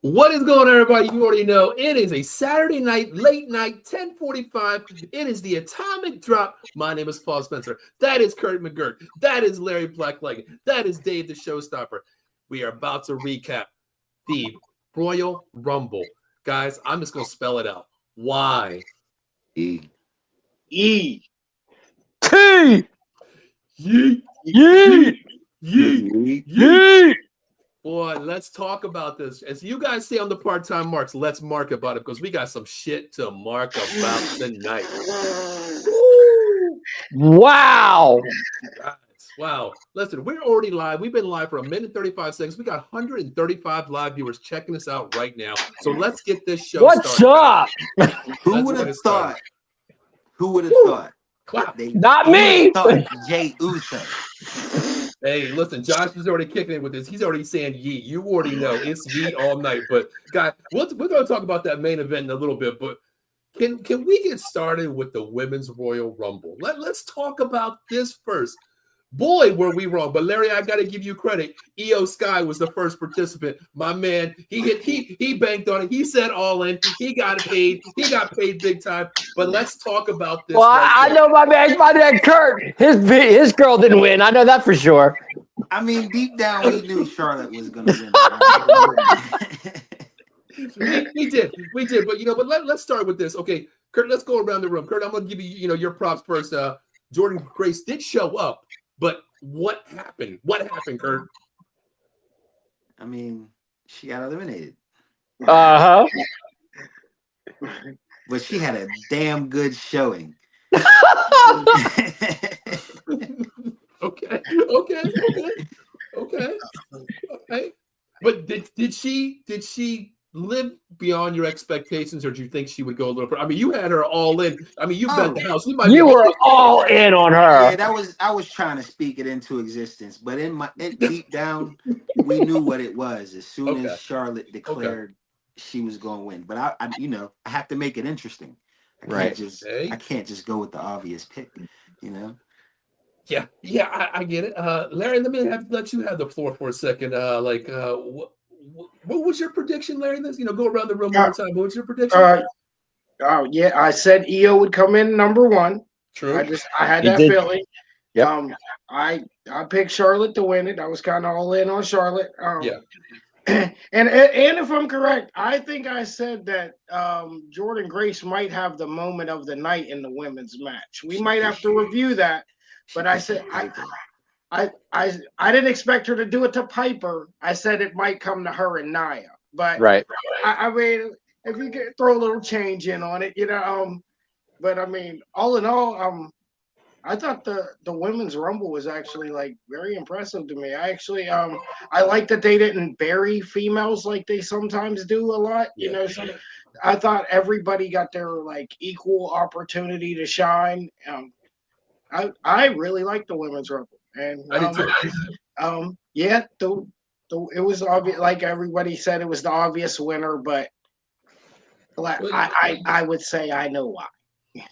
What is going on, everybody? You already know it is a Saturday night, late night, 10:45. It is the Atomic Drop. My name is Paul Spencer. That is Kurt McGirt. That is Larry Blackleg. That is Dave the Showstopper. We are about to recap the Royal Rumble. Guys, I'm just going to spell it out. Y. E. E. T. Yee. Yee. Yee. Yee. Boy, let's talk about this. As you guys say on the part-time marks, let's mark about it because we got some shit to mark about tonight. Wow. Guys, wow. Listen, we're already live. We've been live for 1 minute and 35 seconds. We got 135 live viewers checking us out right now. So let's get this show What's started. up? Who would have thought? Who would have thought? Wow. Not me. Jay Uso. Hey, listen, Josh is already kicking it with this. He's already saying yee. You already know it's yee all night. But guys, we're going to talk about that main event in a little bit. But can we get started with the Women's Royal Rumble? Let's talk about this first. Boy, were we wrong. But Larry, I got to give you credit. Io Sky was the first participant. My man, he banked on it. He said all in. He got paid. He got paid big time. But let's talk about this. Well, I know my man Kurt. His girl didn't win. I know that for sure. I mean, deep down, we knew Charlotte was going to win. we did. But let's start with this. Okay, Kurt, let's go around the room. Kurt, I'm going to give you, your props first. Jordynne Grace did show up. But what happened? What happened, Kurt? I mean, she got eliminated. Uh-huh. But she had a damn good showing. Okay. But did she live beyond your expectations, or do you think she would go a little further? I mean, you had her all in. I mean, you bet the house. You were all in on her. Yeah, I was trying to speak it into existence, but deep down, we knew what it was as soon as Charlotte declared she was going to win. But I have to make it interesting. I can't just go with the obvious pick. Yeah, I get it. Larry, let you have the floor for a second. What was your prediction, Larry? Let's go around the room one more time. What was your prediction? I said Io would come in number one. True. I had that feeling. Yep. I picked Charlotte to win it. I was kind of all in on Charlotte. And if I'm correct, I think I said that Jordynne Grace might have the moment of the night in the women's match. We might have to review that, but I said I didn't expect her to do it to Piper. I said it might come to her and Nia, but I mean, if you could throw a little change in on it, But I mean, all in all, I thought the women's rumble was actually very impressive to me. I actually I like that they didn't bury females like they sometimes do a lot. So I thought everybody got their equal opportunity to shine. I really like the women's rumble. And it was obvious. Like everybody said, it was the obvious winner, but I would say I know why.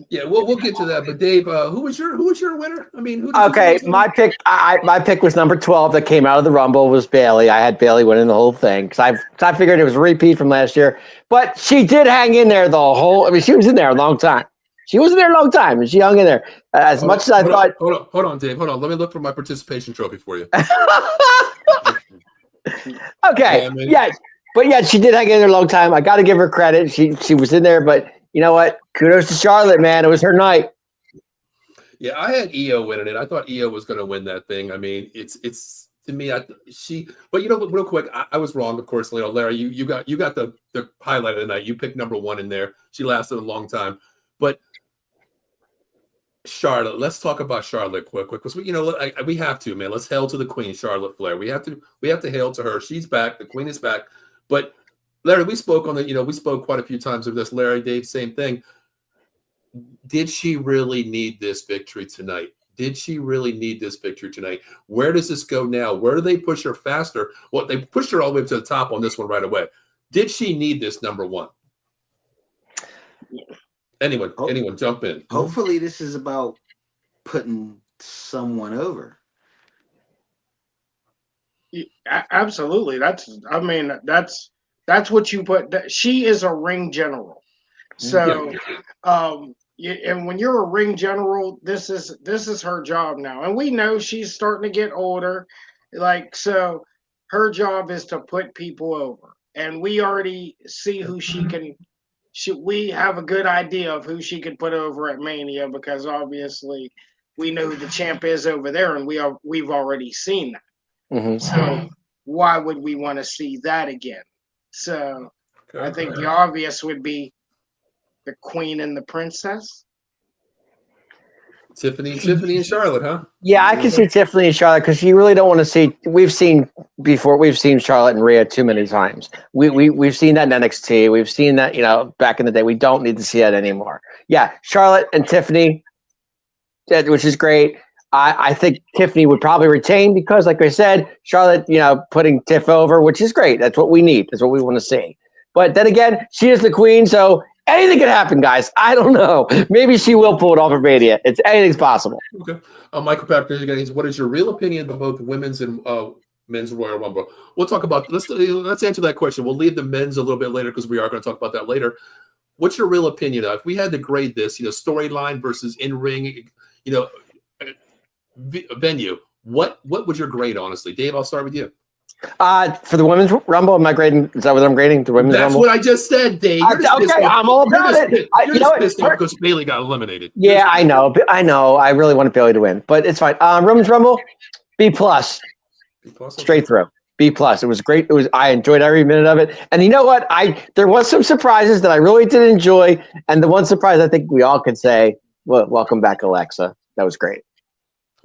Yeah, we'll get to that. But Dave, who was your winner? I mean, my pick was number 12 that came out of the Rumble was Bayley. I had Bayley winning the whole thing because I figured it was a repeat from last year. But she did hang in there the whole. I mean, she was in there a long time. She wasn't there a long time, and she hung in there. As much as I thought. Hold on, Dave. Hold on. Let me look for my participation trophy for you. Okay. Yeah. But yeah, she did hang in there a long time. I got to give her credit. She was in there, but you know what? Kudos to Charlotte, man. It was her night. Yeah, I had Io winning it. I thought Io was going to win that thing. I mean, it's to me, but you know, real quick, I was wrong, of course. Larry, you got the highlight of the night. You picked number one in there. She lasted a long time, but Charlotte. Let's talk about Charlotte quick, because we have to, man. Let's hail to the Queen, Charlotte Flair. We have to hail to her. She's back. The Queen is back. But Larry, we spoke we spoke quite a few times of this. Larry, Dave, same thing. Did she really need this victory tonight? Did she really need this victory tonight? Where does this go now? Where do they push her faster? Well, they pushed her all the way up to the top on this one right away. Did she need this number one? Anyone jump in. Hopefully this is about putting someone over. Absolutely. That's what you put. She is a ring general. So, and when you're a ring general, this is her job now. And we know she's starting to get older. So her job is to put people over. And we already see who we have a good idea of who she could put over at Mania, because obviously we know who the champ is over there, and we've already seen that. Mm-hmm. So why would we want to see that again? So I think the obvious would be the Queen and the Princess. Tiffany and Charlotte, huh? Yeah, I can see Tiffany and Charlotte, because you really don't want to see. We've seen Charlotte and Rhea too many times. We've seen that in NXT. We've seen that back in the day. We don't need to see that anymore. Yeah, Charlotte and Tiffany, which is great. I think Tiffany would probably retain, because, like I said, Charlotte, putting Tiff over, which is great. That's what we need. That's what we want to see. But then again, she is the Queen, so anything can happen, guys. I don't know. Maybe she will pull it off for Mania. Anything's possible. Okay. Michael Patrick, what is your real opinion of both women's and men's Royal Rumble? We'll talk about. Let's answer that question. We'll leave the men's a little bit later, because we are going to talk about that later. What's your real opinion of? If we had to grade this, storyline versus in-ring, venue, what would your grade, honestly? Dave, I'll start with you. For the women's Rumble, am I grading? Is that what I'm grading? The women's Rumble? That's what I just said, Dave. Okay, I'm all about it. You're just pissed off because Bayley got eliminated. Yeah, I know. I really want Bayley to win, but it's fine. Women's Rumble, B+. Straight through. B+. It was great. I enjoyed every minute of it. And you know what? There was some surprises that I really did enjoy, and the one surprise I think we all could say, well, welcome back, Alexa. That was great.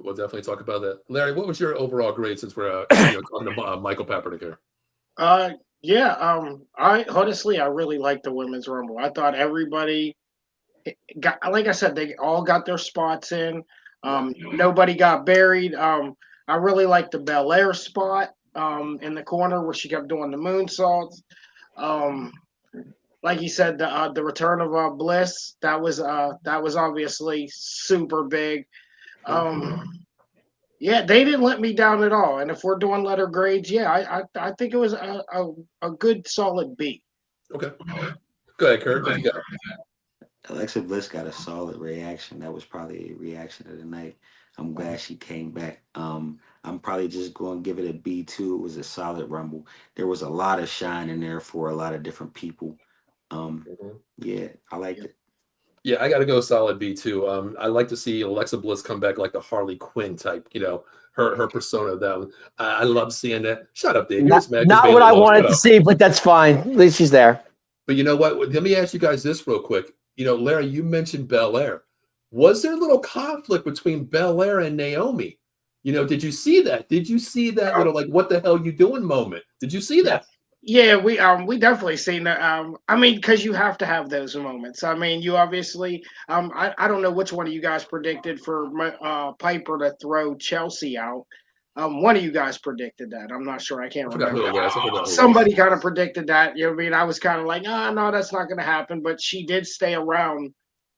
We'll definitely talk about that. Larry, what was your overall grade, since we're talking to Michael Paprick here? I really liked the Women's Rumble. I thought everybody got, like I said, they all got their spots in. Nobody got buried. I really liked the Belair spot in the corner where she kept doing the moonsaults. Like you said, the return of Bliss, that was obviously super big. Yeah, they didn't let me down at all. And if we're doing letter grades, I think it was a good solid B. Okay. Go ahead, Kurt. What you got? Alexa Bliss got a solid reaction. That was probably a reaction of the night. I'm glad she came back. I'm probably just going to give it a B2. It was a solid Rumble. There was a lot of shine in there for a lot of different people. Yeah, I liked it. Yeah, I got to go solid B too. I like to see Alexa Bliss come back like the Harley Quinn type, her persona. That I love seeing that. Shut up, Dave. Not what I wanted to see, but that's fine. At least she's there. But you know what? Let me ask you guys this real quick. Larry, you mentioned Belair. Was there a little conflict between Belair and Naomi? Did you see that? Did you see that little what the hell you doing moment? Did you see that? Yeah, we definitely seen that. Because you have to have those moments. You obviously, I don't know which one of you guys predicted for Piper to throw Chelsea out. One of you guys predicted that. I'm not sure. I can't remember. Somebody kind of predicted that. I was kind of like, no, that's not going to happen. But she did stay around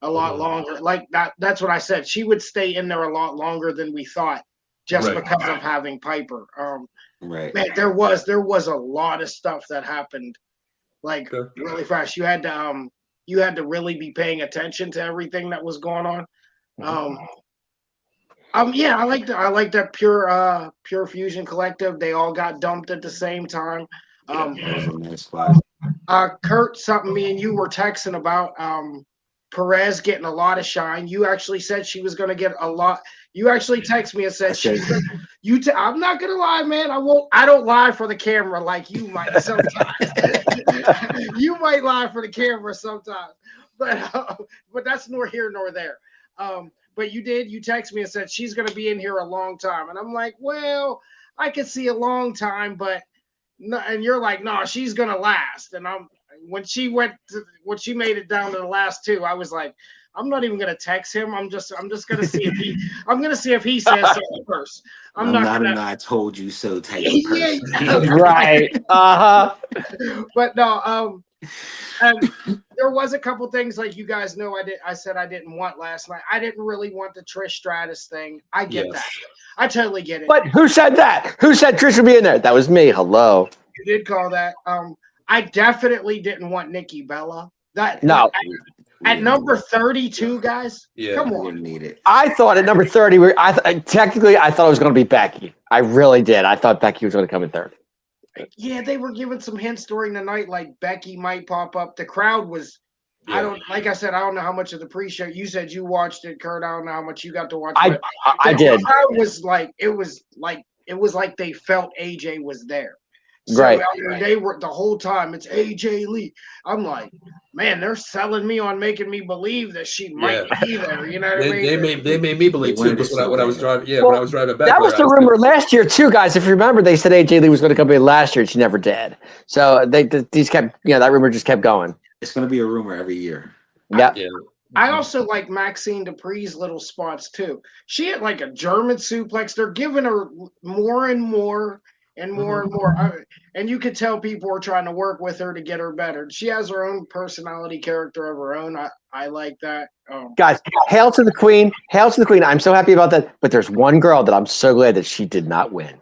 a lot longer. Like that. That's what I said. She would stay in there a lot longer than we thought, just because of having Piper. Right. Man, there was a lot of stuff that happened really fast. You had you had to really be paying attention to everything that was going on. Yeah, I like that Pure Fusion Collective. They all got dumped at the same time. Kurt, something me and you were texting about Perez getting a lot of shine. You actually said she was going to get a lot. You actually texted me and said I'm not gonna lie, man. I don't lie for the camera like you might sometimes. You might lie for the camera sometimes, but that's nor here nor there. But you text me and said she's gonna be in here a long time, and I'm like, well, I could see a long time, but no, and you're like, no, she's gonna last. And when she made it down to the last two, I was like, I'm not even gonna text him. I'm just gonna see if he says something first. I'm not gonna, I told you so type of person. Right. But no, and there was a couple things like you guys know I said I didn't want last night. I didn't really want the Trish Stratus thing. I get that. I totally get it. But who said that? Who said Trish would be in there? That was me. Hello. You did call that. I definitely didn't want Nikki Bella. At number 32, guys. Yeah, come on. Wouldn't need it. I thought at number 30, technically I thought it was going to be Becky. I really did. I thought Becky was going to come in third. Yeah, they were giving some hints during the night, like Becky might pop up. The crowd was. Yeah. I don't know how much of the pre-show you said you watched it, Kurt. I don't know how much you got to watch. I did. The crowd was like it was like they felt AJ was there. So, right. I mean, they were the whole time. It's AJ Lee. I'm like, man, they're selling me on making me believe that she might be there. You know what I mean? They made me believe too. When I was driving, when I was driving back. That was the rumor last year too, guys. If you remember, they said AJ Lee was going to come in last year, and she never did. So these kept, that rumor just kept going. It's going to be a rumor every year. Yeah. I also like Maxine Dupree's little spots too. She had like a German suplex. They're giving her more and more. And more and more, and you could tell people are trying to work with her to get her better. She has her own personality, character of her own. I like that. Guys, hail to the queen! Hail to the queen! I'm so happy about that. But there's one girl that I'm so glad that she did not win.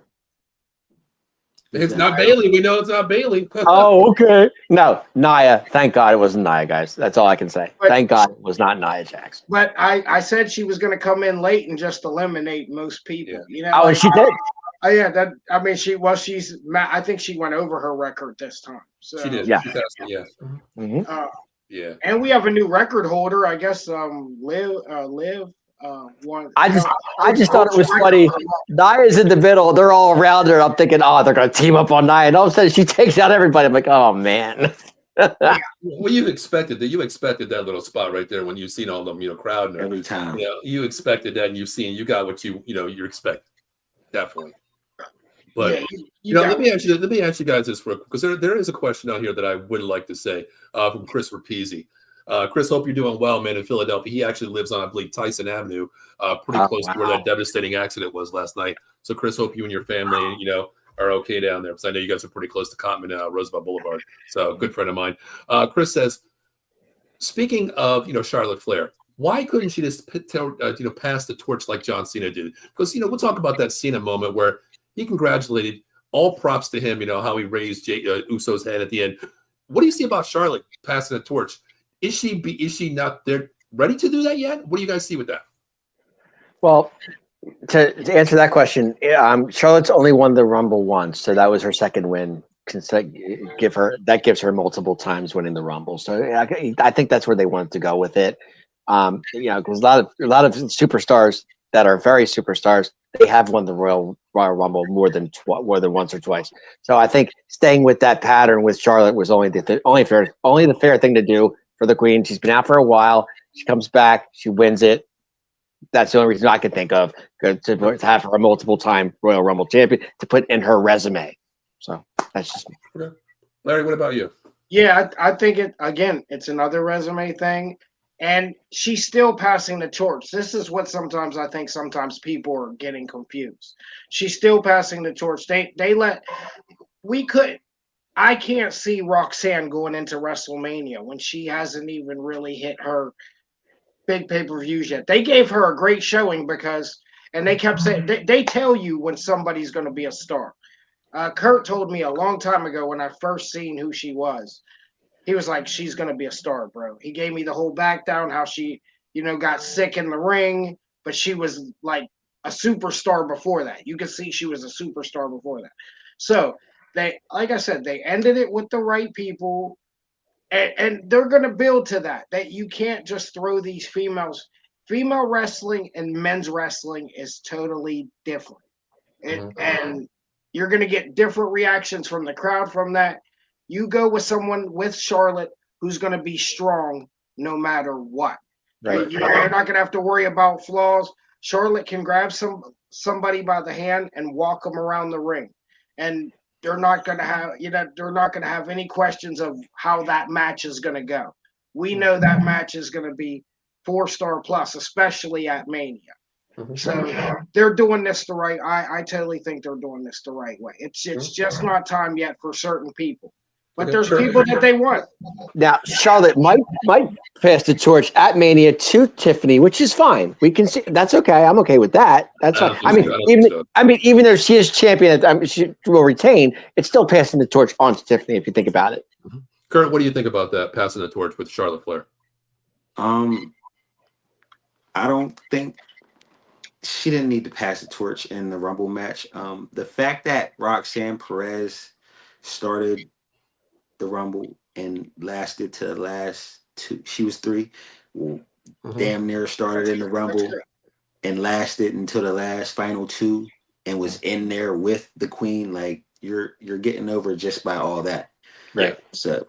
It's not Bailey. We know it's not Bailey. Oh, okay. No, Nia. Thank God it wasn't Nia, guys. That's all I can say. Thank God it was not Nia Jax. But I said she was going to come in late and just eliminate most people. Yeah. You know. Oh, and she did. Yeah, she's. I think she went over her record this time. So she did. Yeah. Yeah. And we have a new record holder. I guess. Liv. One. I just thought it was funny. Nia's in the middle. They're all around her. I'm thinking, they're going to team up on Nia. And all of a sudden, she takes out everybody. I'm like, oh man. Well, you expected that. You expected that little spot right there when you seen all them, crowd and every time. You expected that, and you got what you expect. Definitely. But let me ask you guys this real quick, because there is a question out here that I would like to say from Chris Rapizzi. Chris, hope you're doing well, man. In Philadelphia, he actually lives on, I believe, Tyson Avenue, pretty close to where that devastating accident was last night. So, Chris, hope you and your family, are okay down there, because I know you guys are pretty close to Cottman, Roosevelt Boulevard. So, good friend of mine. Chris says, speaking of Charlotte Flair, why couldn't she just pass the torch like John Cena did? Because we'll talk about that Cena moment where he congratulated. All props to him. How he raised Uso's head at the end. What do you see about Charlotte passing the torch? Is she not there ready to do that yet? What do you guys see with that? Well, to answer that question, Charlotte's only won the Rumble once, so that was her second win. That gives her multiple times winning the Rumble. So I think that's where they wanted to go with it. Because a lot of superstars that are very superstars, they have won the Royal Rumble more than once or twice. So I think staying with that pattern with Charlotte was only the fair thing to do for the Queen. She's been out for a while. She comes back. She wins it. That's the only reason I can think of to have her a multiple-time Royal Rumble champion to put in her resume. So that's just me. Okay. Larry, what about you? Yeah, I think it's another resume thing. And she's still passing the torch. This is what sometimes people are getting confused. She's still passing the torch. I can't see Roxanne going into WrestleMania when she hasn't even really hit her big pay-per-views yet. They gave her a great showing and they kept saying, they tell you when somebody's going to be a star. Kurt told me a long time ago when I first seen who she was. He was like, she's gonna be a star, bro. He gave me the whole back down, how she, got sick in the ring, but she was like a superstar before that. You could see she was a superstar before that. So they, like I said, they ended it with the right people, and they're gonna build to that. That you can't just throw these females. Female wrestling and men's wrestling is totally different, and you're gonna get different reactions from the crowd from that. You go with someone with Charlotte who's going to be strong no matter what. Right. You're not going to have to worry about flaws. Charlotte can grab somebody by the hand and walk them around the ring, and they're not going to have any questions of how that match is going to go. We know that match is going to be 4-star plus, especially at Mania. So they're doing this the right. I totally think they're doing this the right way. It's just not time yet for certain people. But there's people that they want. Now, Charlotte might pass the torch at Mania to Tiffany, which is fine. We can see that's okay. I'm okay with that. That's fine. I mean, even though she is champion, she will retain. It's still passing the torch on to Tiffany if you think about it. Kurt, what do you think about that passing the torch with Charlotte Flair? I don't think she didn't need to pass the torch in the Rumble match. The fact that Roxanne Perez started the Rumble and lasted to the last 2. She was 3. Damn near started in the Rumble and lasted until the last final 2 and was in there with the Queen. Like you're getting over just by all that. Right. So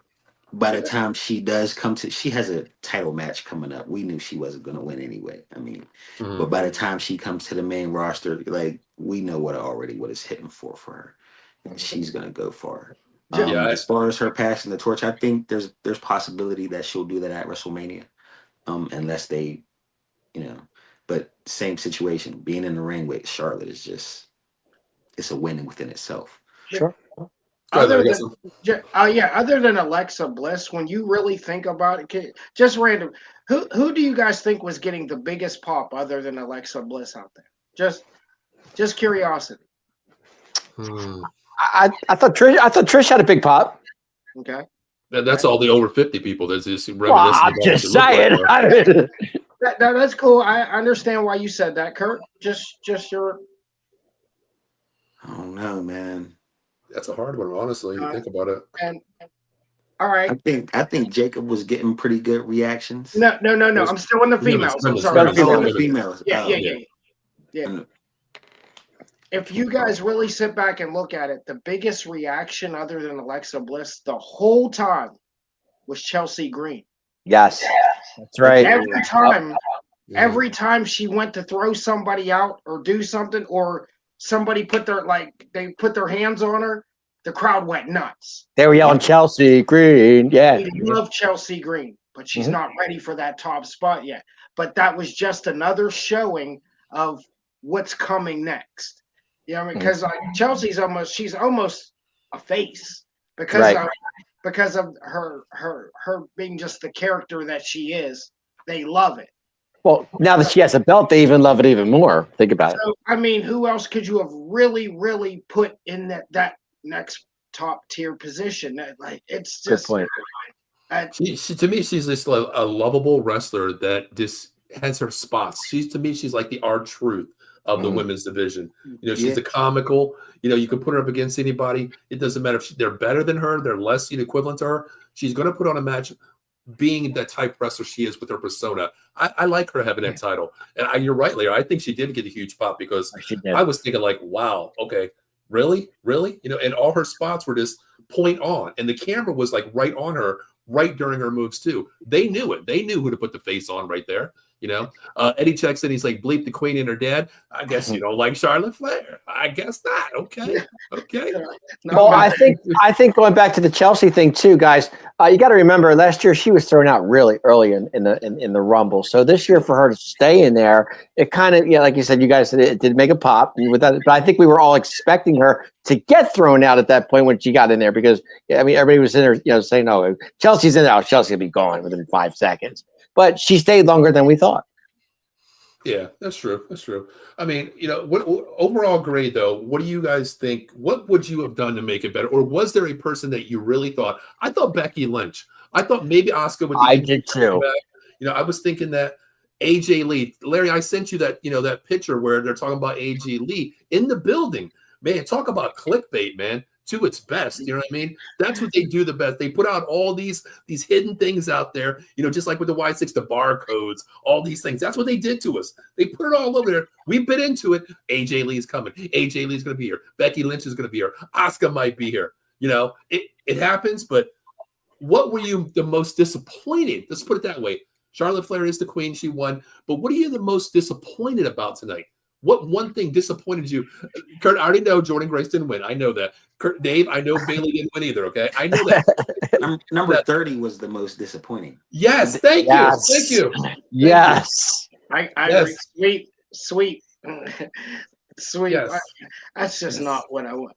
by the time she does come to, she has a title match coming up. We knew she wasn't going to win anyway. I mean, but by the time she comes to the main roster, like we know what it's hitting for her. And she's going to go far. As far as her passing the torch, I think there's possibility that she'll do that at WrestleMania, unless they, But same situation, being in the ring with Charlotte is it's a win within itself. Sure. Other than Alexa Bliss, when you really think about it, just random, who do you guys think was getting the biggest pop other than Alexa Bliss out there? Just curiosity. I thought Trish had a big pop. Okay. That's all the over 50 people. That's just reminiscent. I'm just saying. That's cool. I understand why you said that, Kurt. Just your. I don't know, man. That's a hard one, honestly. You think about it. And all right. I think Jacob was getting pretty good reactions. No. I'm still in the females. I'm sorry. The females. Yeah. If you guys really sit back and look at it, the biggest reaction other than Alexa Bliss the whole time was Chelsea Green. Yes, that's right. Every time she went to throw somebody out or do something, or somebody put their hands on her, the crowd went nuts. They were yelling Chelsea Green. Yeah. We love Chelsea Green, but she's not ready for that top spot yet. But that was just another showing of what's coming next. Because Chelsea's she's almost a face because of her being just the character that she is. They love it. Well, now that she has a belt, they even love it even more. Think about it. I mean, who else could you have really, really put in that next top tier position? It's just good point. To me, she's just a lovable wrestler that just has her spots. She's like the R-Truth of the women's division. She's a comical. You can put her up against anybody. It doesn't matter if they're better than her, they're less equivalent to her. She's going to put on a match, being the type wrestler she is with her persona. I like her having that title. And you're right, Leah. I think she did get a huge pop because I was thinking like, wow, okay, really? And all her spots were just point on. And the camera was like right on her, right during her moves too. They knew it. They knew who to put the face on right there. Eddie checks in. He's like, bleep the Queen and her dad. I guess you don't like Charlotte Flair. I guess not. Okay. Well, I think going back to the Chelsea thing too, guys. You got to remember last year she was thrown out really early in the Rumble. So this year for her to stay in there, it kind of like you said, you guys said it did make a pop with that. But I think we were all expecting her to get thrown out at that point when she got in there because everybody was in there, saying, "No, Chelsea's in there. Chelsea will be gone within 5 seconds." But she stayed longer than we thought. Yeah, that's true. I mean, what overall grade though? What do you guys think? What would you have done to make it better? Or was there a person that you really thought? I thought Becky Lynch. I thought maybe Asuka would. I did too. You know, I was thinking that AJ Lee, Larry, I sent you that, you know, that picture where they're talking about AJ Lee in the building. Man, talk about clickbait, man, to its best. You know what I mean? That's what they do the best. They put out all these hidden things out there, you know, just like with the Y6, the barcodes, all these things. That's what they did to us. They put it all over there. We bit into it. AJ Lee's coming. AJ Lee's going to be here. Becky Lynch is going to be here. Asuka might be here. You know, it happens, but what were you the most disappointed? Let's put it that way. Charlotte Flair is the queen. She won. But what are you the most disappointed about tonight? What one thing disappointed you? Kurt, I already know Jordynne Grace didn't win. I know that. Kurt, Dave, I know Bayley didn't win either, okay? I know that. Number 30 was the most disappointing. Yes, thank you. Thank you. Yes. I agree. Sweet. Yes. That's just not what I want.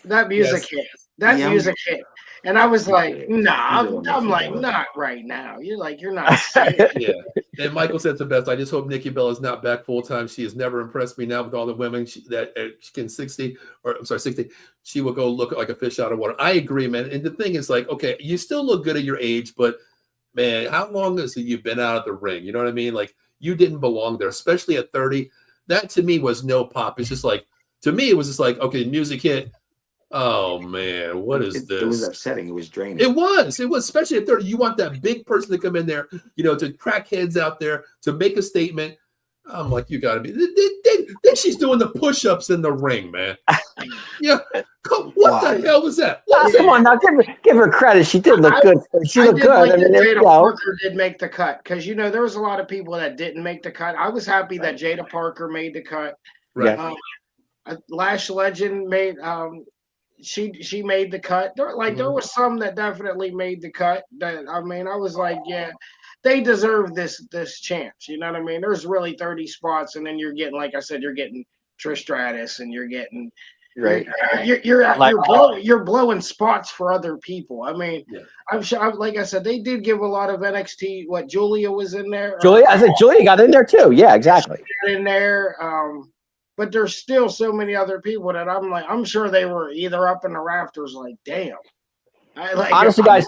That music hit. That music hit. And I was like, nah, I'm like, not right now. You're like, you're not serious. Yeah. And Michael said the best. I just hope Nikki Bella is not back full time. She has never impressed me now with all the women that she can 60, she will go look like a fish out of water. I agree, man. And the thing is, like, okay, you still look good at your age, but man, how long has you been out of the ring? You know what I mean? Like, you didn't belong there, especially at 30. That to me was no pop. It's just like, to me, it was just like, okay, music hit. Oh man, what is this? It was upsetting. It was draining. It was, especially at 30. You want that big person to come in there, you know, to crack heads out there, to make a statement. I'm like, you gotta be. Then she's doing the push-ups in the ring, man. Yeah, what the hell was that? Come on now, give her credit. She did look good. She looked good. Like Jada Parker did make the cut, because you know there was a lot of people that didn't make the cut. I was happy that Jada Parker made the cut. Right. Lash Legend made. She made the cut. There was some that definitely made the cut. That I mean, I was like, yeah, they deserve this chance. You know what I mean? There's really 30 spots, and then you're getting, like I said, you're getting Trish Stratus, and you're getting you're blowing spots for other people. I mean, I'm sure. Like I said, they did give a lot of NXT. What, Julia was in there? I said Julia got in there too. Yeah, exactly. In there. But there's still so many other people that I'm like, I'm sure they were either up in the rafters, like, damn. Honestly, guys,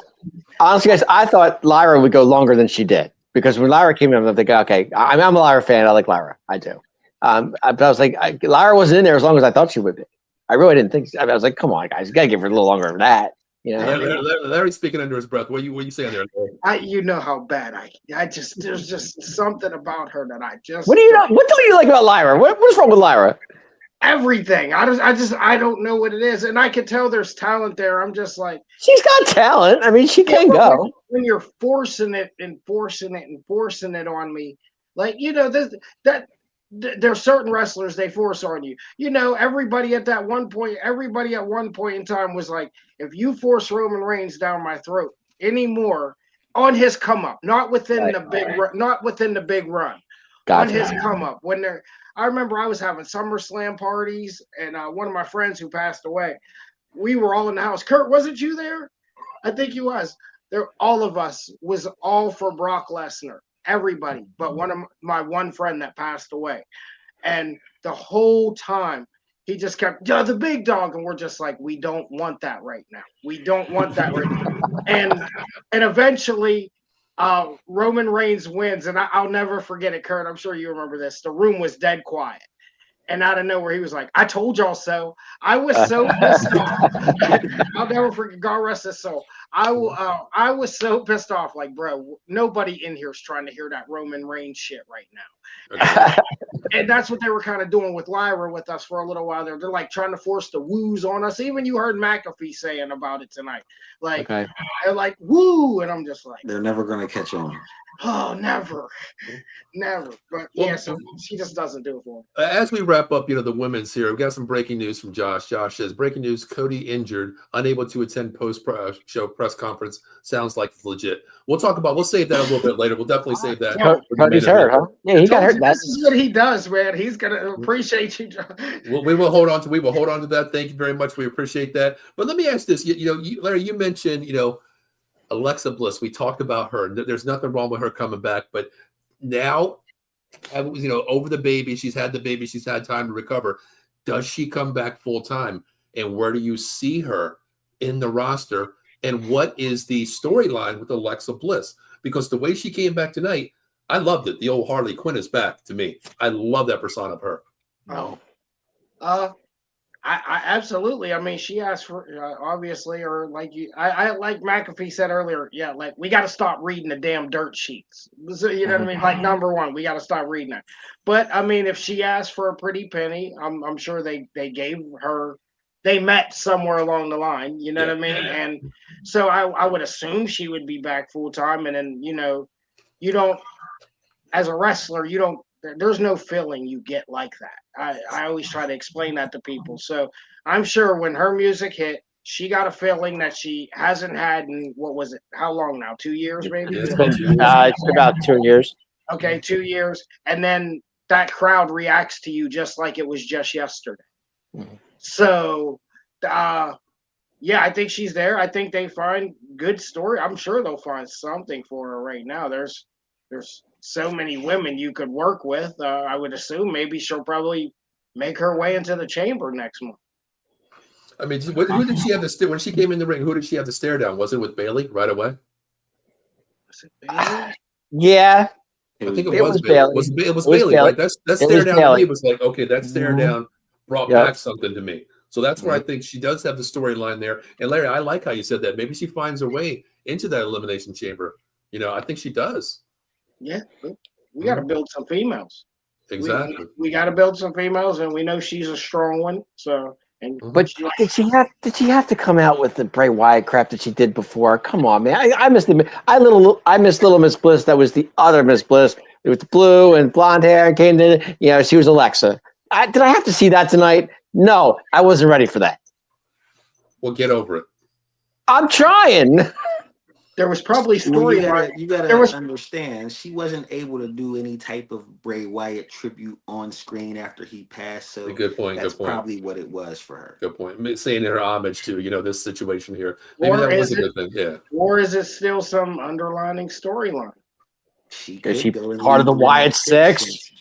I thought Lyra would go longer than she did, because when Lyra came in, I'm thinking, okay, I'm a Lyra fan. I like Lyra. I do. But I was like, Lyra wasn't in there as long as I thought she would be. I really didn't think. I was like, come on, guys, you gotta give her a little longer than that. You know, Larry's speaking under his breath. What you saying there? You know how bad there's just something about her that I just. What do you like about Lyra? What's wrong with Lyra? Everything. I don't know what it is, and I can tell there's talent there. I'm just like, she's got talent. I mean, she can go. When you're forcing it on me, like, you know, there's certain wrestlers they force on you. You know, everybody at one point in time was like, if you force Roman Reigns down my throat anymore on his come up, not within the big run, on his come up. I remember I was having SummerSlam parties, and one of my friends who passed away, we were all in the house. Kurt, wasn't you there? I think he was. There, all of us was all for Brock Lesnar. Everybody, but one friend that passed away, and the whole time he just kept the big dog, and we're just like, we don't want that right now. We don't want that right now. And eventually, Roman Reigns wins, and I'll never forget it, Kurt. I'm sure you remember this. The room was dead quiet, and out of nowhere, he was like, "I told y'all so." I was so pissed off. I'll never forget. God rest his soul. I was so pissed off. Like, bro, nobody in here is trying to hear that Roman Reigns shit right now. Okay. And that's what they were kind of doing with Lyra with us for a little while there. They're like trying to force the woos on us. Even you heard McAfee saying about it tonight. Like, they're like, woo. And I'm just like, they're never going to catch on. Oh, never. But yeah, so she just doesn't do it for me. As we wrap up, the women's here, we got some breaking news from Josh. Josh says, breaking news, Cody injured, unable to attend post-show press conference. Sounds like it's legit. We'll save that a little bit later. We'll definitely save that. Cody's hurt, huh? Yeah, he got hurt. This is what he does, man. He's going to appreciate you, Josh. We will hold on to that. Thank you very much. We appreciate that. But let me ask this. Larry, you mentioned, Alexa Bliss, we talked about her. There's nothing wrong with her coming back, but now, over the baby, she's had the baby, she's had time to recover. Does she come back full time? And where do you see her in the roster? and what is the storyline with Alexa Bliss? Because the way she came back tonight, I loved it. The old Harley Quinn is back to me. I love that persona of her. No. I absolutely. I mean, she asked for obviously, or like I like McAfee said earlier. Yeah, like we got to stop reading the damn dirt sheets. So, you know what I mean? Like number one, we got to stop reading that. But I mean, if she asked for a pretty penny, I'm sure they gave her. They met somewhere along the line. You know what I mean? And so I would assume she would be back full time. And then you don't, as a wrestler, you don't. There's no feeling you get like that. I always try to explain that to people. So I'm sure when her music hit, she got a feeling that she hasn't had in, what was it? How long now? 2 years, maybe? It's about 2 years. Okay, 2 years. And then that crowd reacts to you just like it was just yesterday. So, yeah, I think she's there. I think they find good story. I'm sure they'll find something for her right now. There's so many women you could work with. I would assume maybe she'll probably make her way into the chamber next month. I mean, who did she have to when she came in the ring? Who did she have to stare down? Was it with Bayley right away? Was it Bayley? Yeah, I think it was Bayley. It was Bayley, Bayley. right? That stare down to me was like, okay, that stare down brought back something to me. So that's where I think she does have the storyline there. And Larry, I like how you said that. Maybe she finds her way into that elimination chamber. I think she does. Yeah, we got to build some females. Exactly. We got to build some females, and we know she's a strong one. So, but did she have to come out with the Bray Wyatt crap that she did before? Come on, man. I missed Little Miss Bliss. That was the other Miss Bliss. It was blue and blonde hair and came in. She was Alexa. Did I have to see that tonight? No, I wasn't ready for that. Well, get over it. I'm trying. There was probably storyline. You gotta understand, she wasn't able to do any type of Bray Wyatt tribute on screen after he passed. So good point. That's probably what it was for her. Good point. Saying her homage to this situation here. Maybe that was a good thing. Yeah. Or is it still some underlining storyline? Is she part of the Wyatt Six?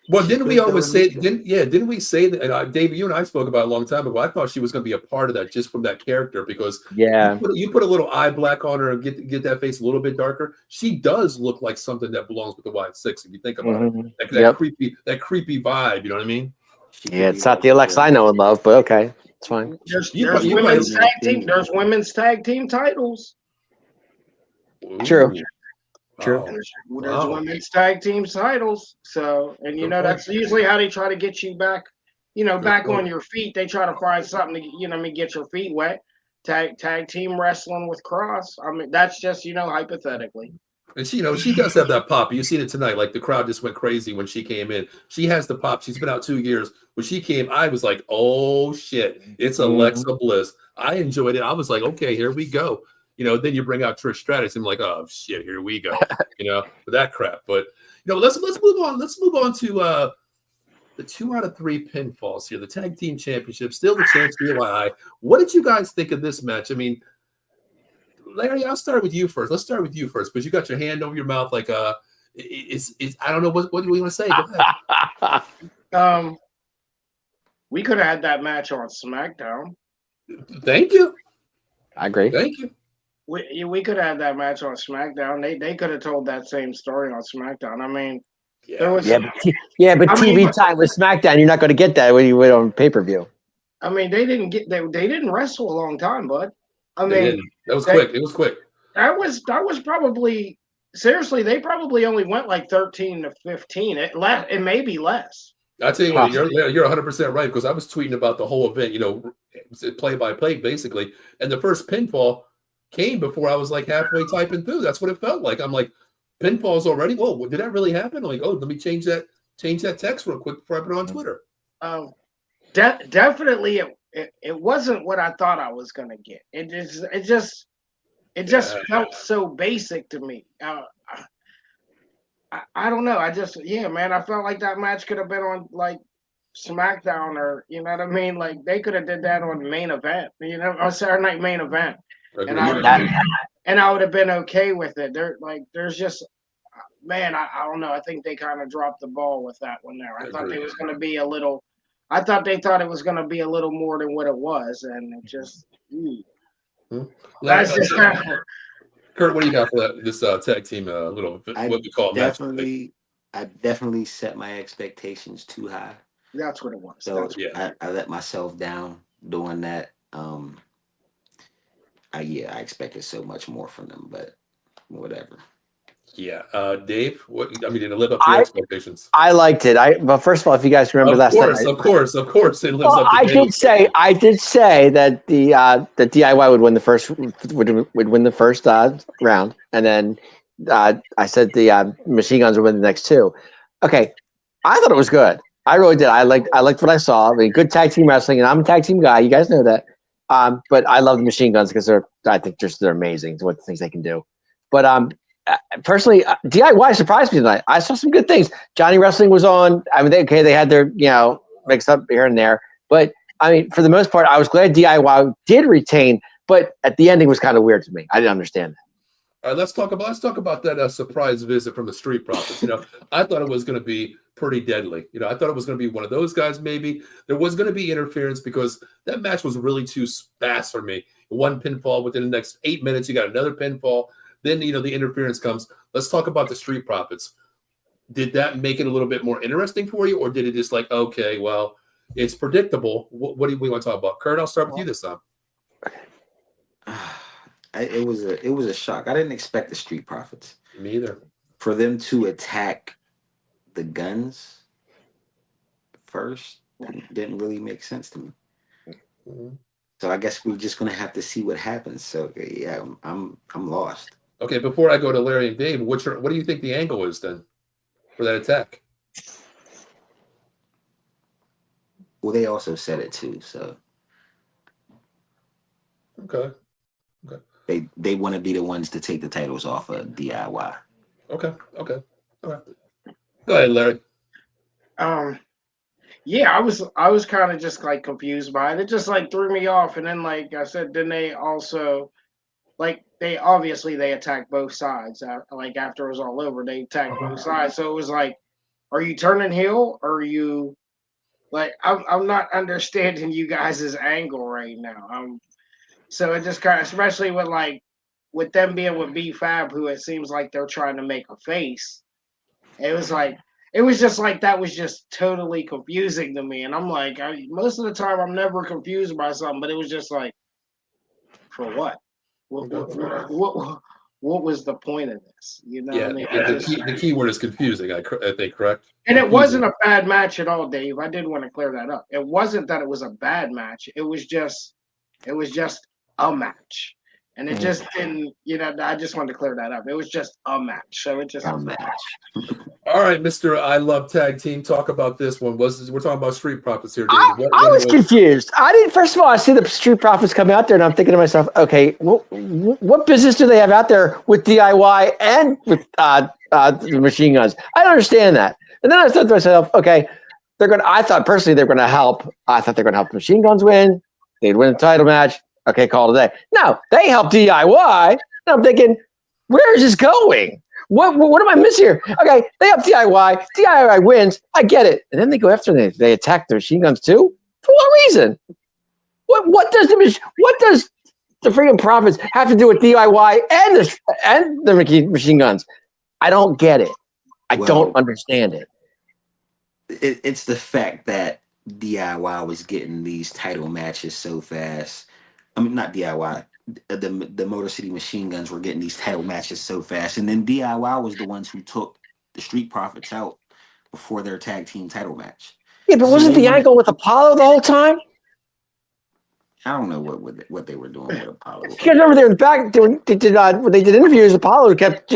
Well, didn't we always say? Didn't we say that? And Dave, you and I spoke about it a long time ago. I thought she was going to be a part of that just from that character because you put a little eye black on her and get that face a little bit darker. She does look like something that belongs with the Wyatt Six. If you think about it, that creepy vibe. You know what I mean? Yeah, it's not the Alexa I know and love, but okay, it's fine. There's women's tag team titles. True. True. There's women's tag team titles. So, and that's usually how they try to get you back, back on your feet. They try to find something to, get your feet wet. Tag team wrestling with Cross. I mean, that's just, hypothetically. And she does have that pop. You seen it tonight. Like the crowd just went crazy when she came in. She has the pop. She's been out 2 years. When she came, I was like, oh shit, it's Alexa Bliss. I enjoyed it. I was like, okay, here we go. Then you bring out Trish Stratus and I'm like, oh shit, here we go. For that crap. But let's move on. Let's move on to the 2 out of 3 pinfalls here. The tag team championship, still the chance for UII. What did you guys think of this match? I mean, Larry, I'll start with you first. Let's start with you first, because you got your hand over your mouth like it's I don't know what do we want to say. Go ahead. We could have had that match on SmackDown. Thank you. I agree. Thank you. We could have had that match on SmackDown. They could have told that same story on SmackDown. I mean, there was but TV time with SmackDown, you're not going to get that when you went on pay-per-view. I mean, they didn't wrestle a long time, bud. I mean, that was quick. It was quick. That was probably seriously. They probably only went like 13 to 15. It may be less. I tell you what, you're 100% right, because I was tweeting about the whole event. Play by play basically, and the first pinfall came before I was like halfway typing through. That's what it felt like. I'm like, pinfalls already? Whoa, did that really happen? I'm like, oh, let me change that text real quick before I put it on Twitter. Definitely it wasn't what I thought I was gonna get. It just felt so basic to me. I don't know. I felt like that match could have been on like SmackDown, or you know what I mean? Like they could have did that on main event, on Saturday Night Main Event. And I would have been okay with it. There's just, man, I don't know. I think they kind of dropped the ball with that one there. I thought they thought it was going to be a little more than what it was, and it just. That's just Kurt, what do you got for this tag team? What we call I definitely set my expectations too high. That's what it was. So I let myself down doing that. I expected so much more from them, but whatever. Yeah, Dave. Did it live up to your expectations? I liked it. But first of all, if you guys remember last night, of course, it lives up. To I did say that the DIY would win the first would win the first round, and then I said the Machine Guns would win the next two. Okay, I thought it was good. I really did. I liked what I saw. I mean, good tag team wrestling, and I'm a tag team guy. You guys know that. But I love the Machine Guns because I think they're amazing to what the things they can do. But personally, DIY surprised me tonight. I saw some good things. Johnny Wrestling was on. I mean, they had their mixed up here and there. But I mean, for the most part, I was glad DIY did retain. But at the ending was kind of weird to me. I didn't understand that. All right, let's talk about that surprise visit from the Street Profits. I thought it was going to be pretty deadly. I thought it was going to be one of those guys. Maybe there was going to be interference because that match was really too fast for me. One pinfall within the next 8 minutes, you got another pinfall. Then the interference comes. Let's talk about the Street Profits. Did that make it a little bit more interesting for you, or did it just like, okay, well, it's predictable? What do we want to talk about? Kurt, I'll start with you this time. It was a shock. I didn't expect the Street Profits. Me either. For them to attack the Guns first didn't really make sense to me. Mm-hmm. So I guess we're just gonna have to see what happens. So yeah, I'm lost. Okay, before I go to Larry and Dave, what do you think the angle is then for that attack? Well, they also said it too. So okay. They want to be the ones to take the titles off of DIY. Okay. All right. Go ahead, Larry. Yeah, I was kind of just like confused by it. It just like threw me off. And then, like I said, then they also they attacked both sides. Like after it was all over, they attacked both sides. So it was like, are you turning heel or are you like I'm not understanding you guys' angle right now. So it just kind of, especially with them being with B-Fab, who it seems like they're trying to make a face. It was just like that was just totally confusing to me. And I'm like, most of the time I'm never confused by something, but it was just like, for what? What was the point of this? Yeah, I mean? The key word is confusing, I think, correct? And it wasn't a bad match at all, Dave. I did want to clear that up. It wasn't that it was a bad match. It was just a match. And it just didn't, I just wanted to clear that up. It was just a match. So it just a match. All right, Mr. I Love Tag Team, talk about this one. We're talking about Street Profits here, David. I was confused. First of all, I see the Street Profits come out there, and I'm thinking to myself, okay, what business do they have out there with DIY and with the Machine Guns? I don't understand that. And then I thought to myself, okay, I thought personally they're going to help. I thought they're going to help the Machine Guns win. They'd win the title match. Okay, call today. No, they help DIY. And I'm thinking, where is this going? What am I missing here? Okay, they help DIY. DIY wins. I get it. And then they go after them. They attack the Machine Guns too? For what reason? What does the freaking Profits have to do with DIY and the Machine Guns? I don't get it. I don't understand it. It's the fact that DIY was getting these title matches so fast. I mean, not DIY. The Motor City Machine Guns were getting these title matches so fast, and then DIY was the ones who took the Street Profits out before their tag team title match. Yeah, but wasn't the angle with Apollo the whole time? I don't know what they were doing with Apollo. Because remember they were back when they did interviews. Apollo kept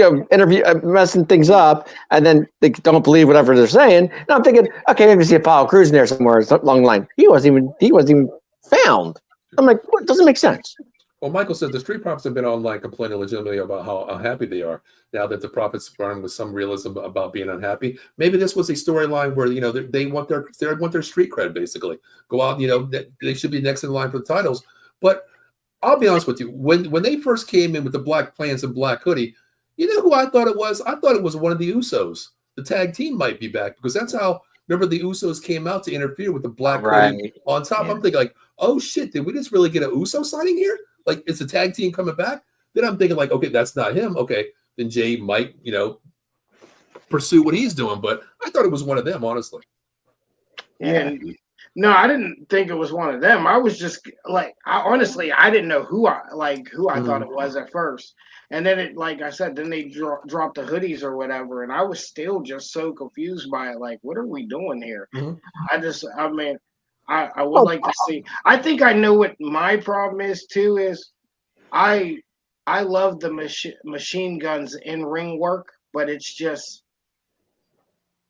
messing things up, and then they don't believe whatever they're saying. And I'm thinking, okay, maybe see Apollo cruising there somewhere along the line. He wasn't even found. I'm like, what? Doesn't make sense. Well, Michael said the Street Profits have been online complaining legitimately about how unhappy they are now that the Profits run with some realism about being unhappy. Maybe this was a storyline where they want their street cred, basically. Go out, they should be next in line for the titles. But I'll be honest with you, when they first came in with the black plans and black hoodie, you know who I thought it was? I thought it was one of the Usos. The tag team might be back because that's how. Remember, the Usos came out to interfere with the black hoodie on top. Yeah. I'm thinking like, oh shit, did we just really get an Uso signing here? like it's a tag team coming back. Then I'm thinking like, okay, that's not him. Okay, then Jay might, pursue what he's doing. But I thought it was one of them, honestly. Yeah. No, I didn't think it was one of them. I was just like, I didn't know who I thought it was at first. And then it, like I said, then they dropped the hoodies or whatever, and I was still just so confused by it. Like, what are we doing here? Mm-hmm. I would like to see. I think I know what my problem is too. Is I love the machine guns in ring work, but it's just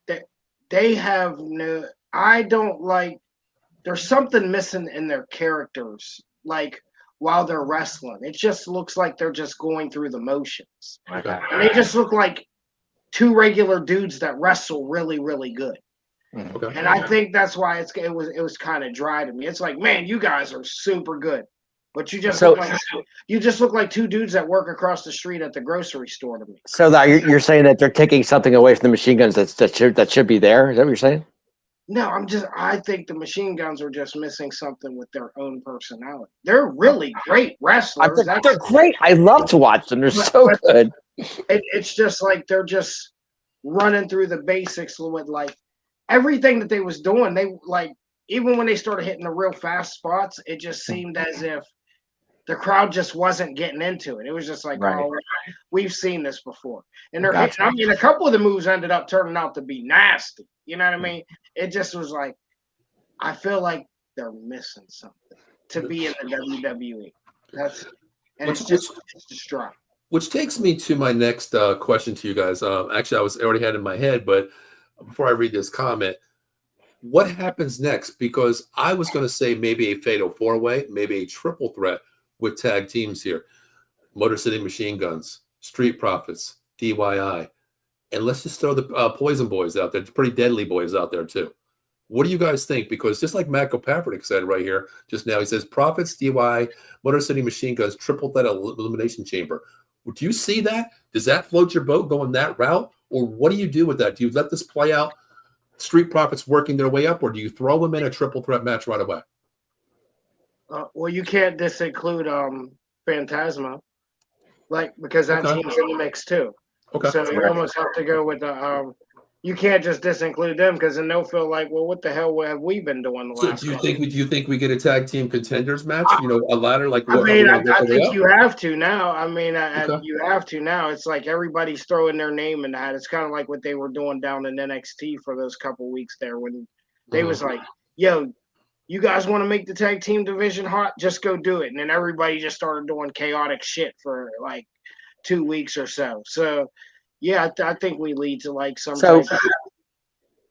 that they have no. I don't like. There's something missing in their characters, like while they're wrestling. It just looks like they're just going through the motions. Okay. And they just look like two regular dudes that wrestle really, really good. Okay. And I think that's why it was kind of dry to me. It's like, man, you guys are super good, but you just look like two dudes that work across the street at the grocery store to me. So now you're saying that they're taking something away from the machine guns that should be there. Is that what you're saying? No, I think the machine guns are just missing something with their own personality. They're really great wrestlers. They're great. I love to watch them. They're so good. It's just like they're just running through the basics with like everything that they was doing. They like, even when they started hitting the real fast spots, it just seemed as if the crowd just wasn't getting into it. It was just like, oh, we've seen this before. And they're hitting, I mean, a couple of the moves ended up turning out to be nasty. You know what I mean? It just was like, I feel like they're missing something to be in the WWE. It's just dry. Which takes me to my next question to you guys. Actually, I was already had in my head, but before I read this comment, what happens next? Because I was going to say maybe a fatal four-way, maybe a triple threat with tag teams here. Motor City Machine Guns, Street Profits, DIY. And let's just throw the Poison Boys out there. Pretty deadly boys out there, too. What do you guys think? Because just like Matt Kopavnik said right here just now, he says, Profits, DIY, Motor City Machine Guns, triple threat elimination chamber. Do you see that? Does that float your boat going that route? Or what do you do with that? Do you let this play out, Street Profits working their way up, or do you throw them in a triple threat match right away? Well, you can't disinclude Phantasma, because that team's in the mix too. Okay. So you almost have to go with the you can't just disinclude them, because then they'll feel like, well, what the hell have we been doing the last? Do you think we get a tag team contenders match? A ladder like. I think you have to now. You have to now. It's like everybody's throwing their name in that. It's kind of like what they were doing down in NXT for those couple weeks there when they was like, yo, you guys want to make the tag team division hot? Just go do it. And then everybody just started doing chaotic shit for like 2 weeks or so. So. Yeah, I think we lead to like some. So,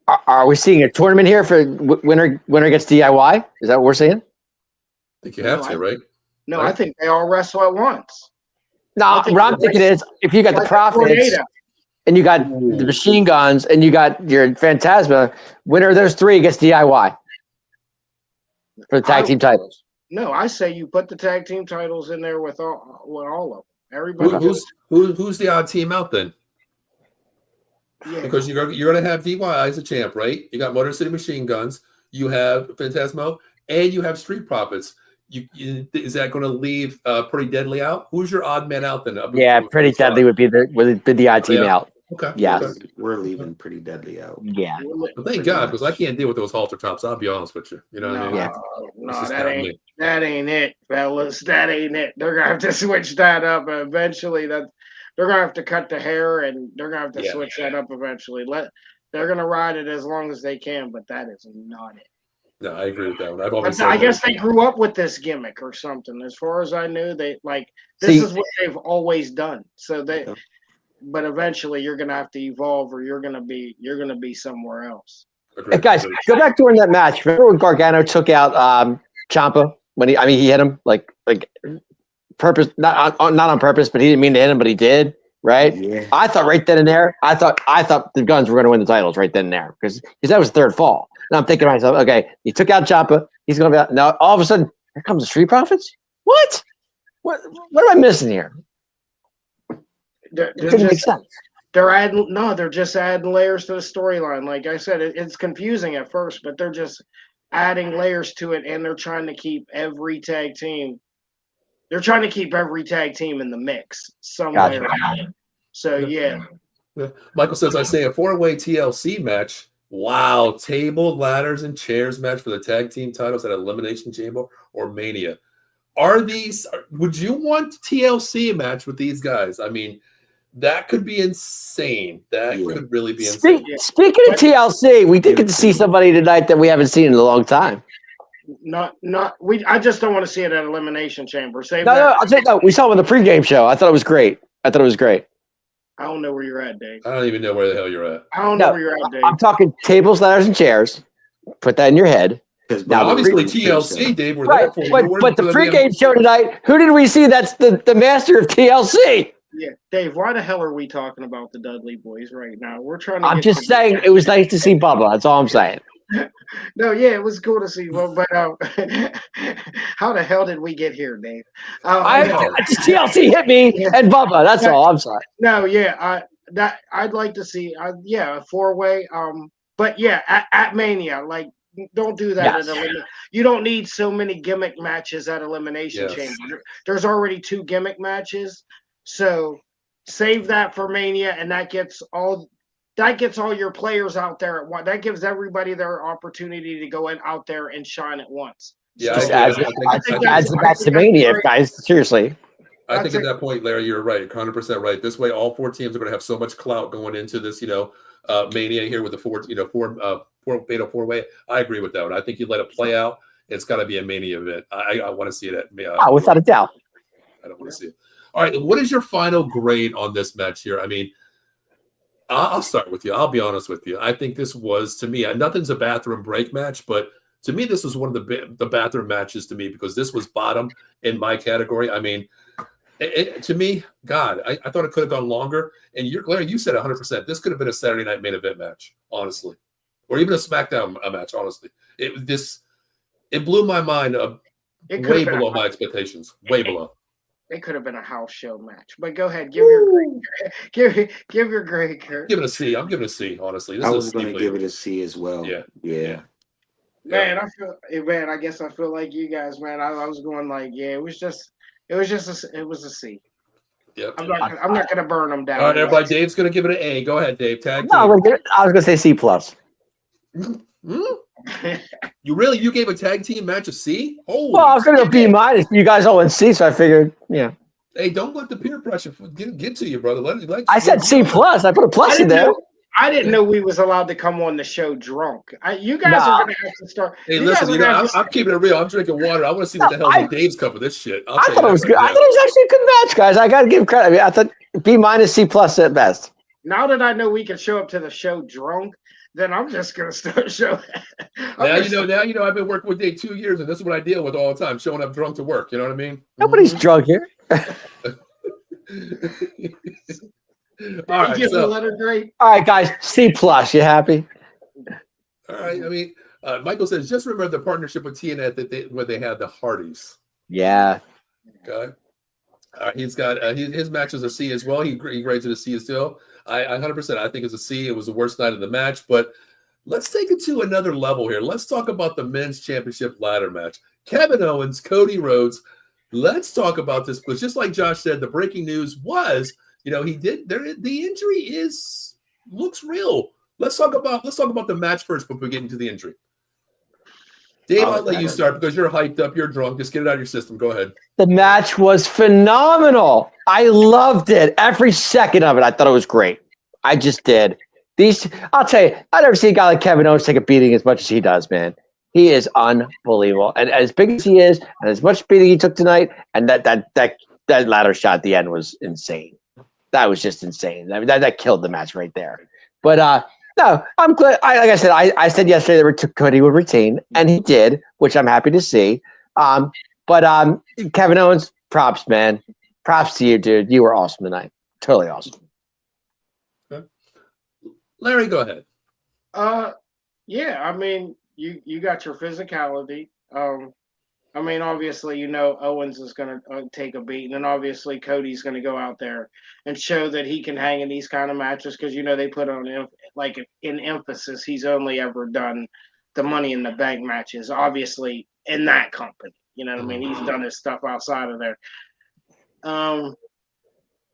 are we seeing a tournament here for winner gets DIY? Is that what we're saying? I think you have to, right? No, right? I think they all wrestle at once. No, what I'm thinking is if you got the Profits and you got the Machine Guns and you got your Phantasma, winner of those three gets DIY for the tag team titles. No, I say you put the tag team titles in there with all of them. Everybody. Who's the odd team out then? Yeah. Because you're going to have DIY as a champ, right? You got Motor City Machine Guns, you have Phantasmo, and you have Street Profits. Is that going to leave Pretty Deadly out? Who's your odd man out then? Yeah, Pretty Deadly would be the odd team out. Okay. Yeah, we're leaving Pretty Deadly out. Yeah. Well, thank God, because I can't deal with those halter tops. I'll be honest with you. You know what I mean? Yeah. No, that ain't it, fellas. That ain't it. They're gonna have to switch that up eventually. They're gonna have to cut the hair, and they're gonna have to switch that up eventually. They're gonna ride it as long as they can, but that is not it. No, I agree with that one. I've always I guess they grew up with this gimmick or something. As far as I knew, this is what they've always done. So but eventually you're gonna have to evolve, or you're gonna be somewhere else. Hey guys, go back during that match. Remember when Gargano took out Ciampa when he hit him like purpose, not on purpose, but he didn't mean to hit him, but he did, right? Yeah. I thought right then and there, I thought the Guns were going to win the titles right then and there because that was the third fall. And I'm thinking to myself, okay, he took out Ciampa, he's going to be out. Now all of a sudden, here comes the Street Profits. What am I missing here? It didn't make sense. They're just adding layers to the storyline. Like I said, it's confusing at first, but they're just adding layers to it, and they're trying to keep every tag team. they're trying to keep every tag team in the mix somewhere. Gotcha. So yeah. Michael says, I say a 4-way TLC match. Wow, table, ladders, and chairs match for the tag team titles at Elimination Chamber or Mania. Would you want TLC match with these guys? I mean, that could be insane. That could really be insane. Speaking of TLC, we did get to see somebody tonight that we haven't seen in a long time. I just don't want to see it at Elimination Chamber. We saw him on the pregame show. I thought it was great. I don't know where you're at, Dave. I don't even know where the hell you're at. I don't know where you're at, Dave. I'm talking tables, ladders, and chairs. Put that in your head. Now, obviously, TLC, Dave, we're right, there for but the pregame show tonight, who did we see? That's the master of TLC. Yeah, Dave, why the hell are we talking about the Dudley Boys right now? We're trying to. I'm just saying it was nice to see Bubba. That's all I'm saying. No, yeah, it was cool to see. Well, but how the hell did we get here, Dave? TLC hit me and Bubba. That's all. I'm sorry. No, yeah, I'd like to see. A 4-way. But yeah, at Mania, like. Don't do that at Elimination. You don't need so many gimmick matches at Elimination Chamber. There's already 2 gimmick matches, so save that for Mania, and that gets all your players out there at once. That gives everybody their opportunity to go out there and shine at once. Yeah, adds the match to Mania, guys. Seriously. I think at that point, Larry, you're right, 100% right. This way, all 4 teams are going to have so much clout going into this, Mania here with the 4-way. I agree with that one. I think you let it play out. It's got to be a Mania event. I want to see it at without a doubt. I don't want to see it. All right, what is your final grade on this match here? I mean, I'll start with you. I'll be honest with you. I think this was, to me, nothing's a bathroom break match, but to me, this was one of the bathroom matches to me because this was bottom in my category. I mean, to me, God, I thought it could have gone longer. And Larry, you said 100%. This could have been a Saturday Night Main Event match, honestly, or even a SmackDown match. Honestly, it blew my mind way below my expectations. Way below. It could have been a house show match. But go ahead, give your grade. Give your grade, Kurt. Give it a C. I'm giving it a C. Honestly, I was going to give it a C as well. Yeah. Man, I guess I feel like you guys, man. I was going like, it was a C. Yep. I'm not gonna burn them down. All right, everybody. Dave's gonna give it an A. Go ahead, Dave. Tag. No, I was gonna say C+. You gave a tag team match a C? Well, I was gonna go B-. You guys all went C, so I figured, Hey, don't let the peer pressure get to you, brother. I said C+. I put a plus in there. I didn't know we was allowed to come on the show drunk. You guys are going to have to start. Hey, listen, I'm keeping it real. I'm drinking water. I want to see what the hell Dave's cup of this shit. I thought it was good. I thought it was actually a good match, guys. I got to give credit. I mean, I thought B- C+ at best. Now that I know we can show up to the show drunk, then I'm just going to start showing. Now you know I've been working with Dave 2 years, and this is what I deal with all the time, showing up drunk to work. You know what I mean? Nobody's drunk here. All right, guys. C+. You happy? All right. I mean, Michael says, just remember the partnership with TNA where they had the Hardys. Yeah. Okay. He's got his match is a C as well. He grades it a C as well. I 100%. I think it's a C. It was the worst night of the match, but let's take it to another level here. Let's talk about the men's championship ladder match. Kevin Owens, Cody Rhodes. Let's talk about this because just like Josh said, the breaking news was. The injury looks real. Let's talk about the match first before we get into the injury. Dave, I'll let you start because you're hyped up, you're drunk. Just get it out of your system. Go ahead. The match was phenomenal. I loved it. Every second of it. I thought it was great. I just did. I'll tell you, I've never seen a guy like Kevin Owens take a beating as much as he does, man. He is unbelievable. And as big as he is, and as much beating he took tonight, and that ladder shot at the end was insane. That was just insane. I mean, that killed the match right there. But no, I'm glad. Like I said, I said yesterday that Cody would retain, and he did, which I'm happy to see. But Kevin Owens, props, man. Props to you, dude. You were awesome tonight. Totally awesome. Okay. Larry, go ahead. Yeah, I mean, you got your physicality. I mean, obviously, Owens is going to take a beating, and obviously Cody's going to go out there and show that he can hang in these kind of matches because, they put on, in emphasis, he's only ever done the Money in the Bank matches, obviously, in that company. You know what I mean? He's done his stuff outside of there.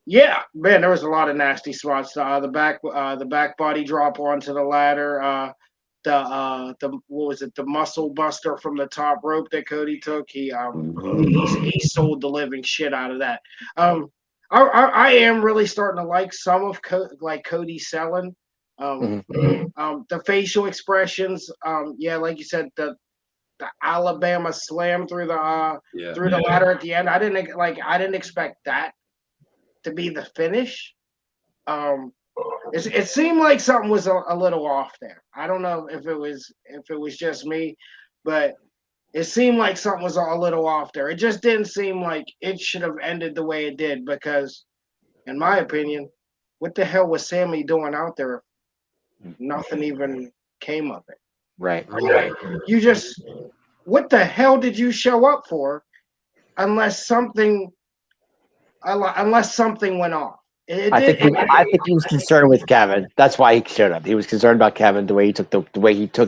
Yeah, man, there was a lot of nasty spots. The back body drop onto the ladder. The what was it? The muscle buster from the top rope that Cody took. He sold the living shit out of that. I am really starting to like some of Cody selling. The facial expressions. Yeah, like you said, the Alabama slam through the ladder at the end. I didn't expect that to be the finish. It seemed like something was a little off there. I don't know if it was just me, but it seemed like something was a little off there. It just didn't seem like it should have ended the way it did because, in my opinion, what the hell was Sammy doing out there? Nothing even came of it. Right. You just, what the hell did you show up for? Unless something went off. I think he was concerned with Kevin. That's why he showed up. He was concerned about Kevin, the way he took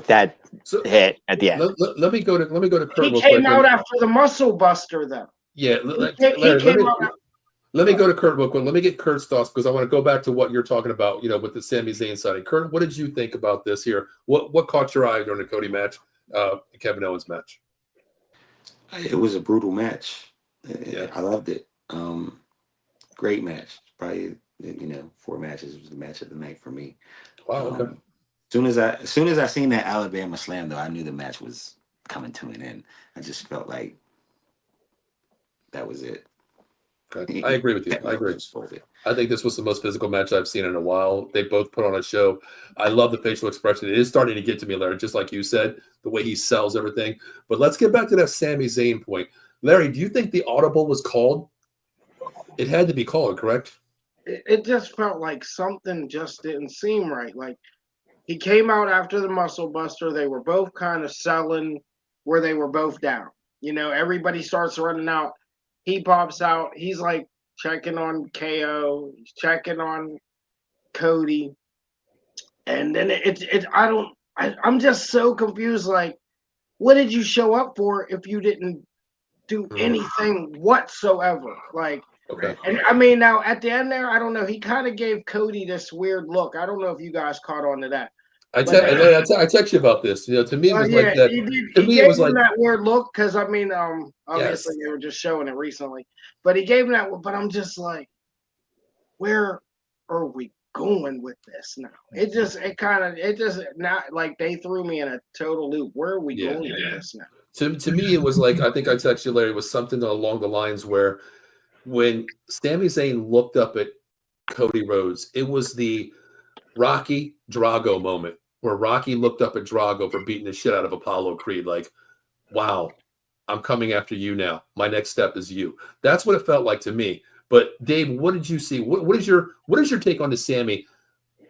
that hit at the end. Let me go to Kurt. He came out after the muscle buster, though. Yeah, let me go to Kurt real quick. Let me get Kurt's thoughts because I want to go back to what you're talking about. With the Sami Zayn side. Kurt, what did you think about this here? What caught your eye during the Cody match, the Kevin Owens match? It was a brutal match. Yeah. I loved it. Great match. Probably 4 matches was the match of the night for me. Wow. Okay. As soon as I seen that Alabama slam, though, I knew the match was coming to an end. I just felt like that was it. Okay. I agree with you. I agree. I think this was the most physical match I've seen in a while. They both put on a show. I love the facial expression. It is starting to get to me, Larry, just like you said, the way he sells everything. But let's get back to that Sami Zayn point. Larry, do you think the audible was called? It had to be called, correct? It just felt like something just didn't seem right. Like he came out after the muscle buster. They were both kind of selling where they were both down. Everybody starts running out. He pops out. He's like checking on KO. He's checking on Cody. And then I'm just so confused. Like, what did you show up for if you didn't do anything whatsoever? Like, okay. And I mean, now at the end there, I don't know. He kind of gave Cody this weird look. I don't know if you guys caught on to that. I text you about this. To me, it was like that. He gave him that weird look because I mean, obviously they were just showing it recently, but he gave him that. But I'm just like, where are we going with this now? It just not like they threw me in a total loop. Where are we going with this now? To me, it was like I think I texted you, Larry. It was something along the lines where when Sami Zayn looked up at Cody Rhodes, it was the Rocky Drago moment where Rocky looked up at Drago for beating the shit out of Apollo Creed. Like, wow, I'm coming after you now. My next step is you. That's what it felt like to me. But Dave, what did you see? What is your take on the Sami?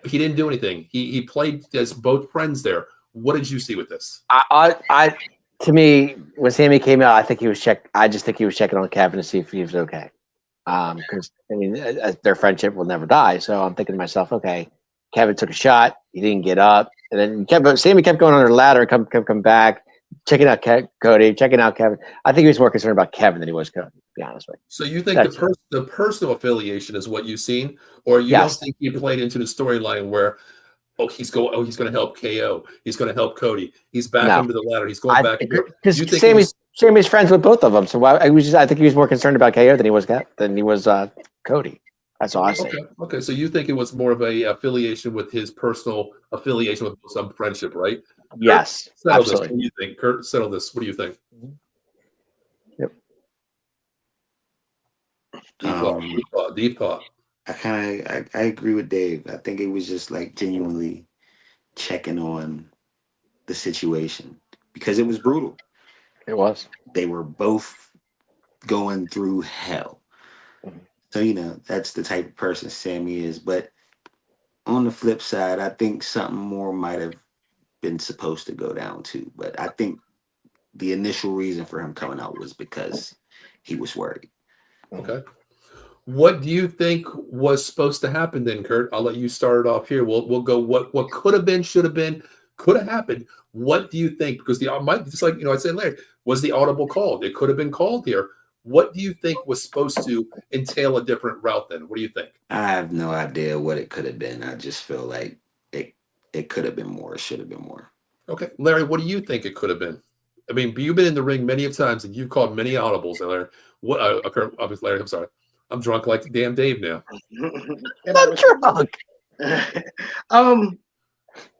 He didn't do anything. He played as both friends there. What did you see with this? To me, when Sami came out, I just think he was checking on Kevin to see if he was okay. Because their friendship will never die. So I'm thinking to myself, okay, Kevin took a shot, he didn't get up, and then Sami kept going on the ladder, come back, checking out Cody, checking out Kevin. I think he was more concerned about Kevin than he was Cody, to be honest with you. So you think the personal affiliation is what you've seen, or you don't think he played into the storyline where he's going to help KO, he's going to help Cody, he's back under the ladder, he's going back because Sami's friends with both of them. So I think he was more concerned about KO than he was Cody. That's all I say. Okay. So you think it was more of a affiliation with his personal affiliation with some friendship, right? Yes, absolutely. What do you think, Kurt? Settle this. What do you think? Yep. Deep thought. I agree with Dave. I think it was just like genuinely checking on the situation because it was brutal. It was. They were both going through hell. So, that's the type of person Sami is. But on the flip side, I think something more might have been supposed to go down too. But I think the initial reason for him coming out was because he was worried. Okay. What do you think was supposed to happen then, Kurt? I'll let you start it off here. We'll go what could have been, should have been. could have happened. What do you think? Because just like I said, Larry, was the audible called? It could have been called here. What do you think was supposed to entail a different route then? What do you think? I have no idea what it could have been. I just feel like it could have been more. It should have been more. Okay. Larry, what do you think it could have been? I mean, you've been in the ring many times and you've called many audibles, Larry. Larry, I'm sorry. I'm drunk like damn Dave now. I'm drunk.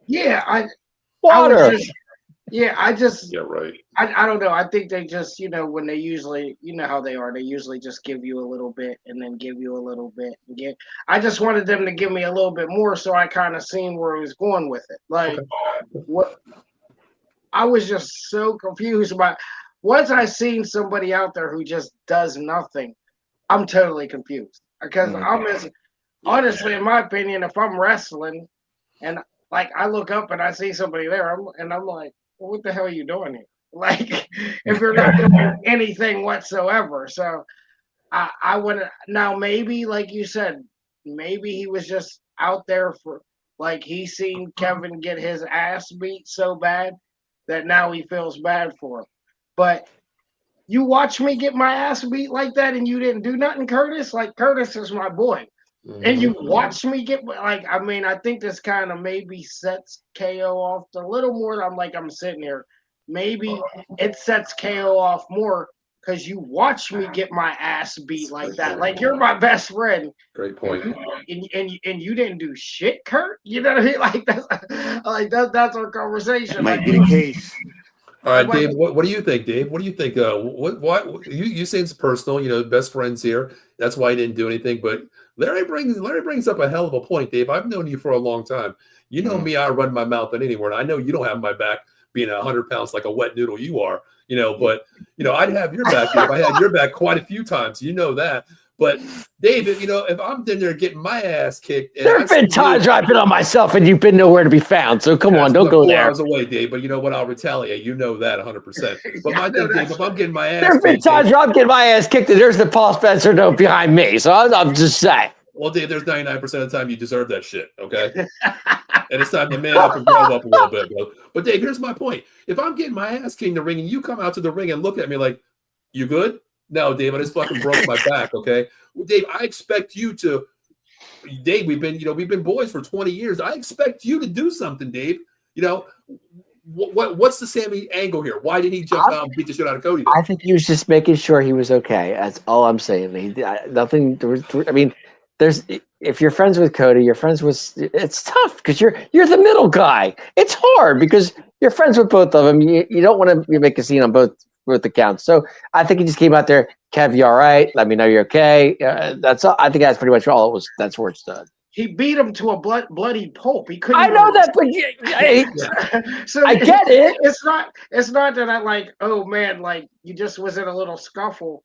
Yeah, Water. Yeah, right. I don't know. I think they just, when they usually, how they are, they usually just give you a little bit and then give you a little bit. I just wanted them to give me a little bit more, so I kind of seen where I was going with it. Like, what? I was just so confused about. Once I seen somebody out there who just does nothing, I'm totally confused because honestly, in my opinion, if I'm wrestling and like I look up and I see somebody there, I'm like, well, what the hell are you doing here? Like, if you're not doing anything whatsoever. So I would now maybe, like you said, maybe he was just out there for like he seen Kevin get his ass beat so bad that now he feels bad for him. But you watch me get my ass beat like that and you didn't do nothing, Curtis. Like, Curtis is my boy. And you watch me get I think this kind of maybe sets KO off a little more. I'm sitting here. Maybe it sets KO off more because you watch me get my ass beat like that. Like, you're my best friend. Great point. And you didn't do shit, Kurt. You know what I mean? That's our conversation. It might be the case. All right, Dave. What do you think, Dave? What do you think? What you say it's personal? Best friends here. That's why he didn't do anything. But Larry brings up a hell of a point, Dave. I've known you for a long time. You know me. I run my mouth on anywhere. And I know you don't have my back, being 100 pounds like a wet noodle you are. But I'd have your back. Dave. I had your back quite a few times. You know that. But David, if I'm in there getting my ass kicked, there have been times where I've been on myself and you've been nowhere to be found. So come on, don't go there. 4 hours away, Dave. But you know what? I'll retaliate. You know that 100%. But my thing, Dave, if I'm getting my ass, there have been times where I'm getting my ass kicked and there's the Paul Spencer note behind me. So I'm just saying. Well, Dave, there's 99% of the time you deserve that shit. Okay, and it's time to man up and grow up a little bit, bro. But Dave, here's my point: if I'm getting my ass kicked in the ring and you come out to the ring and look at me like, "You good?" No, Dave, I just fucking broke my back. Okay, well, Dave, I expect you to. Dave, we've been boys for 20 years. I expect you to do something, Dave. What's the Sammy angle here? Why did he jump out and beat the shit out of Cody? I think he was just making sure he was okay. That's all I'm saying. Nothing. If you're friends with Cody, you're friends with. It's tough because you're the middle guy. It's hard because you're friends with both of them. You don't want to make a scene on both accounts. So I think he just came out there. Kev, you all right? Let me know you're okay. That's all. I think that's pretty much all it was. That's where it stood. He beat him to a bloody pulp. He couldn't. I know that, but so I get it. It's not that I like. Oh man, like you just was in a little scuffle.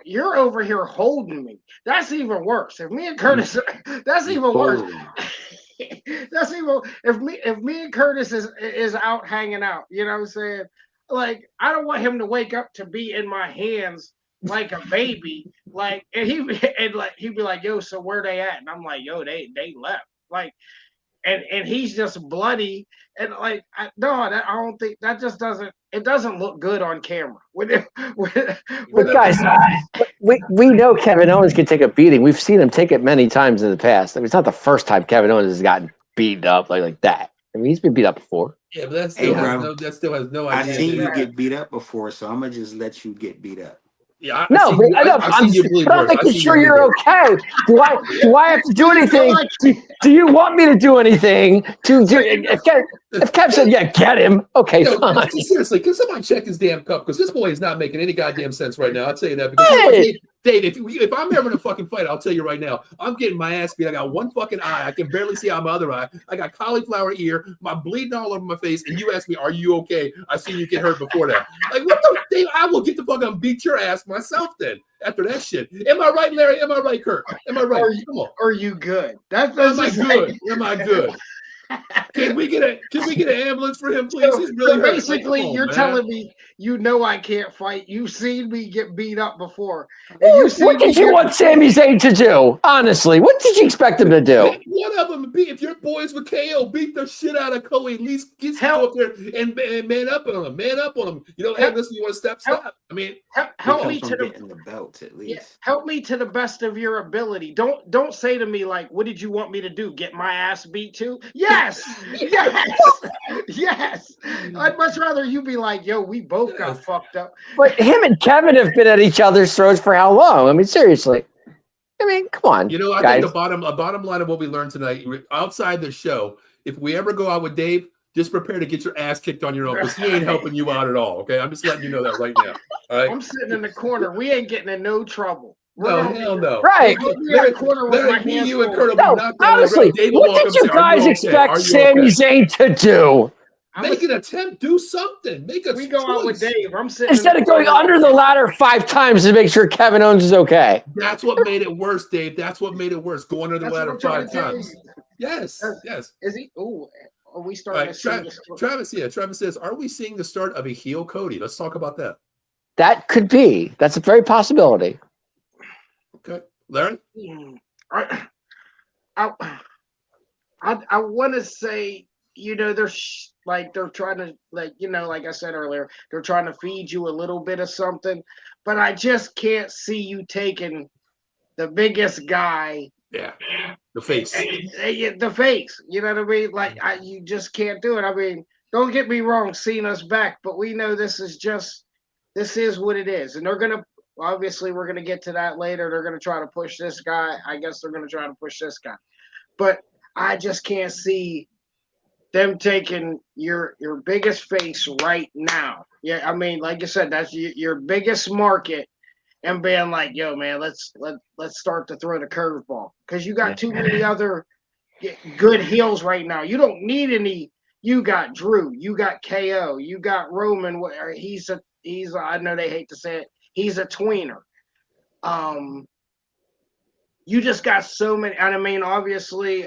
You're over here holding me. That's even worse. If me and Curtis, that's even worse. That's even if me and Curtis is out hanging out. You know what I'm saying? Like, I don't want him to wake up to be in my hands like a baby. Like, and he'd be like, yo, so where they at? And I'm like, yo, they left. Like, and he's just bloody. And like, I don't think that just doesn't look good on camera. Guys, we know Kevin Owens can take a beating. We've seen him take it many times in the past. I mean, it's not the first time Kevin Owens has gotten beaten up like that. I mean, he's been beat up before. Yeah, but that still has no idea. I've seen you get beat up before, so I'm gonna just let you get beat up. Yeah, I'm making sure you're okay. Do I have to do anything? Do you want me to do anything? If Kev said, yeah, get him. Okay, fine. Seriously, can somebody check his damn cup? Because this boy is not making any goddamn sense right now. I'll tell you that. Because Dave, if I'm ever in a fucking fight, I'll tell you right now, I'm getting my ass beat. I got one fucking eye. I can barely see out my other eye. I got cauliflower ear. I'm bleeding all over my face. And you ask me, are you okay? I seen you get hurt before that. Like, what the? Dave, I will get the fuck up and beat your ass myself then. After that shit. Am I right, Larry? Am I right, Kurt? Am I right? Come on. Are you good? Am I good? Am I good? Can we get an ambulance for him, please? He's really hurt. Basically, on, you're man. telling me I can't fight. You've seen me get beat up before. What did you want Sami Zayn to do? Honestly, what did you expect him to do? One of them, if your boys with KO beat the shit out of Cody, at least go up there and man up on him. Man up on him. You know, hey, listen, you want to step? I mean, help me to the belt at least. Yeah, help me to the best of your ability. Don't say to me like, "What did you want me to do? Get my ass beat too?" Yes, yes. I'd much rather you be like, "Yo, we both got fucked up." But him and Kevin have been at each other's throats for how long? I mean, seriously. I mean, come on. You know, I guys. think the bottom line of what we learned tonight, outside the show, if we ever go out with Dave, just prepare to get your ass kicked on your own because he ain't helping you out at all. Okay, I'm just letting you know that right now. All right? I'm sitting in the corner. We ain't getting in no trouble. No, hell no. Right. Me, you, and Kurt no, honestly, what did you guys expect Sami Zayn to do? Make an attempt, do something. We go out with Dave. I'm sitting instead of going under the ladder 5 times to make sure Kevin Owens is okay. That's what made it worse, Dave. That's what made it worse. Go under the ladder 5 times. Yes. Is he? Oh, are we starting to see Travis says, are we seeing the start of a heel Cody? Let's talk about that. That could be. That's a very possibility. Okay. Larry? I want to say, you know, they're trying to, like I said earlier, they're trying to feed you a little bit of something, but I just can't see you taking the biggest guy. Yeah. The face. The face. You know what I mean? Like, you just can't do it. I mean, don't get me wrong, Cena's back, but we know this is what it is. And obviously, we're going to get to that later. They're going to try to push this guy. I guess they're going to try to push this guy. But I just can't see them taking your biggest face right now. Yeah, I mean, like you said, that's your biggest market, and being like, yo, man, let's start to throw the curveball because you got too many other good heels right now. You don't need any. You got Drew, you got KO, you got Roman. He's I know they hate to say it. He's a tweener. You just got so many. And I mean, obviously,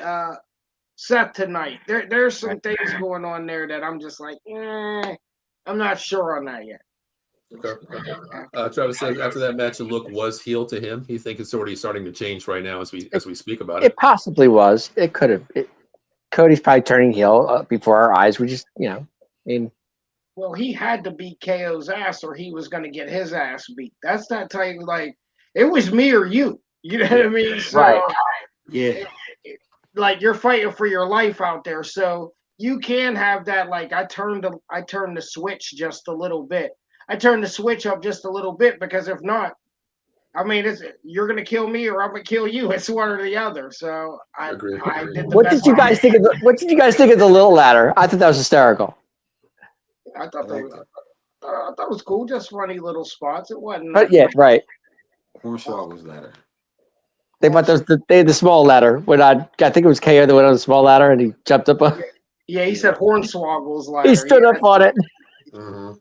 Seth tonight. There's some things going on there that I'm just like, I'm not sure on that yet. Okay. Travis says after that match, the look was heel to him. He thinks it's already starting to change right now as we speak about it. It possibly was. It could have. Cody's probably turning heel before our eyes. We just, I mean. Well, he had to beat KO's ass, or he was going to get his ass beat. That's that type. Like, it was me or you. You know what I mean? So, right. Yeah. Like, you're fighting for your life out there, so you can have that. Like, I turned the switch just a little bit. I turned the switch up just a little bit because if not, I mean, you're gonna kill me or I'm gonna kill you. It's one or the other. So I agree. did. What did you guys think of the little ladder? I thought that was hysterical. I thought that was cool. Just funny little spots. It wasn't. But yeah, right. Hornswoggle's ladder. They had the small ladder. When I think it was KO that went on the small ladder and he jumped up on. Yeah, he said Hornswoggle's ladder. He stood up on it. Mm-hmm.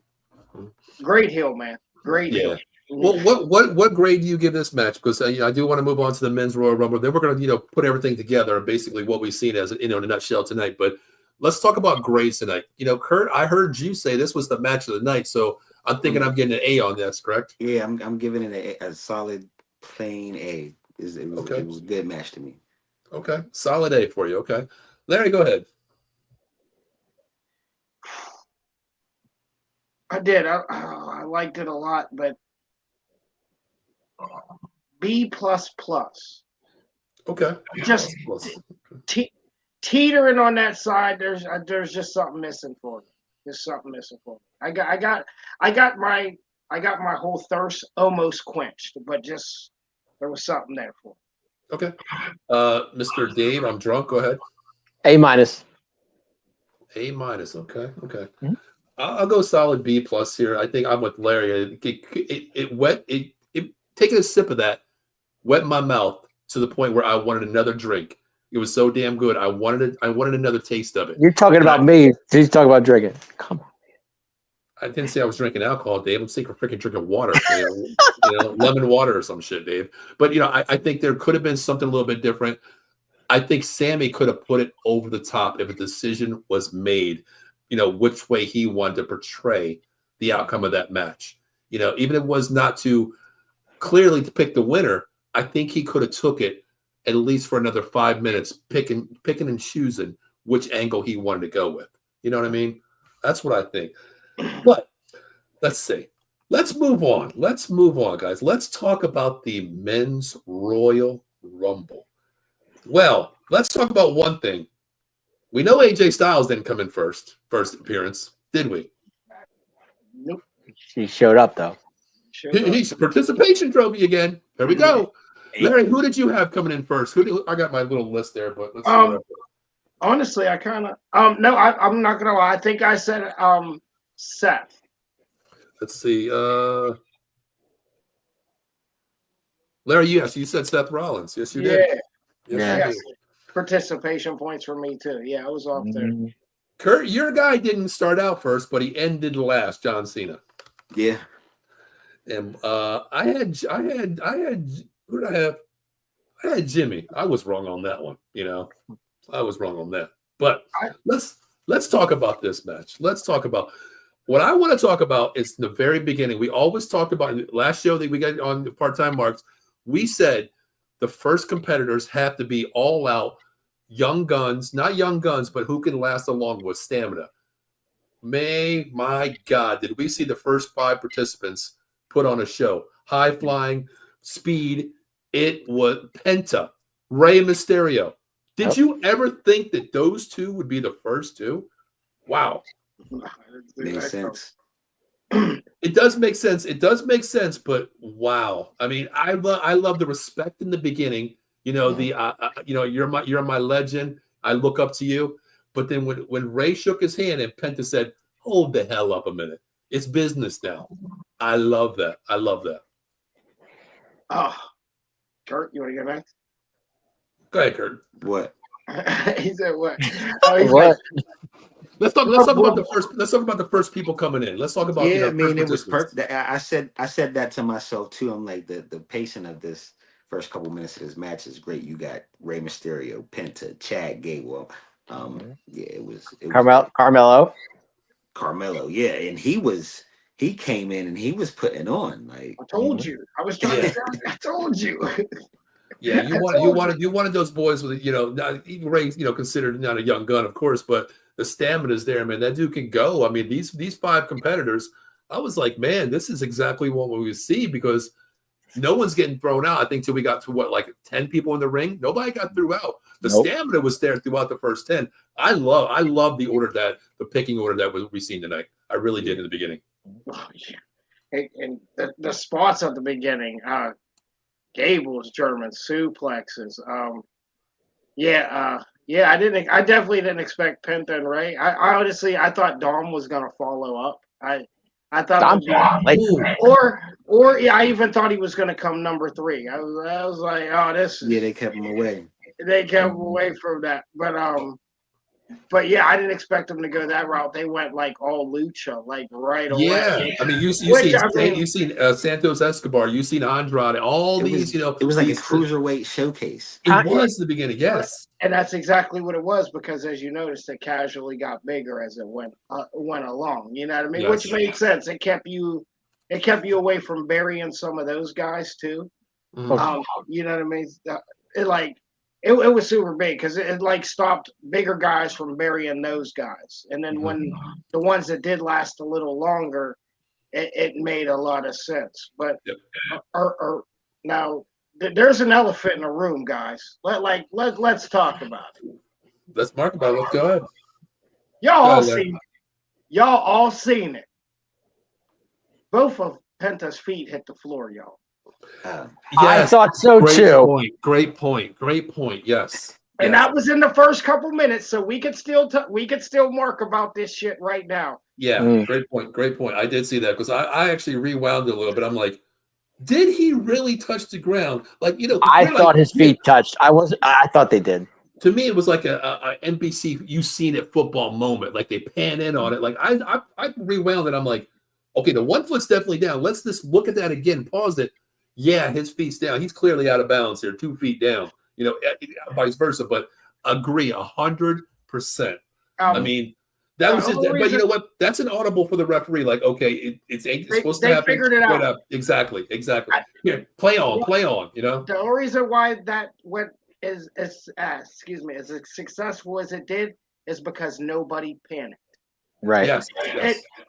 Great heel, man. Great heel. Well, what grade do you give this match? Because I do want to move on to the men's Royal Rumble. Then we're going to put everything together, basically what we've seen as in a nutshell tonight. But let's talk about grades tonight. Kurt, I heard you say this was the match of the night, so I'm thinking I'm getting an A on this, correct? Yeah, I'm giving it a solid plain A. It was a good match to me. Okay, solid A for you. Okay, Larry, go ahead. I did. I liked it a lot, but B++. Okay. Just teetering on that side. There's just something missing for me. There's something missing for me. I got my whole thirst almost quenched, but just there was something there for me. Okay. Mr. Dave, I'm drunk. Go ahead. A-. A-. Okay. Mm-hmm. I'll go solid B+ here. I think I'm with Larry. It taking a sip of that wet my mouth to the point where I wanted another drink. It was so damn good. I wanted another taste of it. You're talking about me. He's talking about drinking. Come on. I didn't say I was drinking alcohol, Dave. I'm saying freaking drinking water, lemon water or some shit, Dave. But I think there could have been something a little bit different. I think Sammy could have put it over the top if a decision was made, which way he wanted to portray the outcome of that match. Even if it was not to clearly to pick the winner, I think he could have took it at least for another 5 minutes, picking and choosing which angle he wanted to go with. You know what I mean? That's what I think. But let's see. Let's move on. Let's move on, guys. Let's talk about the Men's Royal Rumble. Well, let's talk about one thing. We know AJ Styles didn't come in first appearance, did we? Nope. He showed up, though. He's participation trophy again. There we go. Larry, who did you have coming in first? I got my little list there, but let's see. Honestly, I kind of no, I'm not gonna lie. I think I said Seth. Let's see. Larry, yes, you said Seth Rollins. Yes, you did. Yeah. Participation points for me too. Yeah, I was off there. Kurt, your guy didn't start out first, but he ended last. John Cena. Yeah. And I had who did I have? I had Jimmy. I was wrong on that one. I was wrong on that. But let's talk about this match. Let's talk about what I want to talk about. Is the very beginning. We always talked about last show that we got on the part-time marks. We said the first competitors have to be all out young guns, not young guns, but who can last along with stamina. My God, did we see the first 5 participants put on a show? High flying, speed. It was Penta, Rey Mysterio. Did you ever think that those two would be the first two? Wow. Makes sense. It does make sense. It does make sense, but wow. I mean, I love the respect in the beginning. You're my legend. I look up to you. But then when Ray shook his hand and Penta said, "Hold the hell up a minute. It's business now." I love that. I love that. Oh, Kurt, you want to go next? Go ahead, Kurt. What? He said what? What? Let's talk about the first. Let's talk about the first people coming in. Let's talk about. Yeah, I mean, it was perfect. I said that to myself too. I'm like the pacing of this first couple minutes of this match is great. You got Rey Mysterio, Penta, Chad Gable. Yeah, it was Carmelo. Yeah, and he came in and he was putting on like. I told you. I was trying to. I told you. Yeah, you wanted those boys with not even Ray, considered not a young gun, of course, but the stamina is there, man. That dude can go. I mean, these 5 competitors, I was like, man, this is exactly what we would see because no one's getting thrown out. I think till we got to 10 people in the ring, nobody got thrown out. The stamina was there throughout the first 10. I love the picking order that we seen tonight. I really did in the beginning. Oh, yeah. And the spots at the beginning, Gable's German suplexes. I definitely didn't expect Penta and Ray. I honestly thought Dom was gonna follow up. I thought I even thought he was gonna come number 3. I was like, oh, this is, they kept him away. They kept him away from that. But yeah, I didn't expect them to go that route. They went like all lucha, like right away. Yeah, I mean, you've seen Santos Escobar, you've seen Andrade, these. It was like a cruiserweight showcase. It was the beginning, yes. And that's exactly what it was because, as you noticed, it casually got bigger as it went along. You know what I mean? Yes. Which made sense. It kept you away from burying some of those guys too. Mm-hmm. You know what I mean? It was super big because it stopped bigger guys from burying those guys. And then when the ones that did last a little longer, it made a lot of sense. But now there's an elephant in the room, guys. Let's talk about it. Let's talk about it. Let's go ahead. Y'all all seen it. Both of Penta's feet hit the floor, y'all. Yes, I thought so too. Great point. Yes. And that was in the first couple minutes, so we could still mark about this shit right now. Yeah, Great point. I did see that because I actually rewound it a little bit. I'm like, did he really touch the ground? I thought his feet touched. I thought they did. To me, it was like a NBC "You Seen It" football moment. Like they pan in on it. Like I rewound it. I'm like, okay, the one foot's definitely down. Let's just look at that again. Pause it. Yeah, his feet's down. He's clearly out of bounds here, 2 feet down. vice versa. But agree 100%. I mean, that was just. But you know what? That's an audible for the referee. Like, okay, it's supposed to happen. They figured it out. Exactly. Here, play on. You know. The only reason why that went is as successful as it did is because nobody panicked. Right. Yes.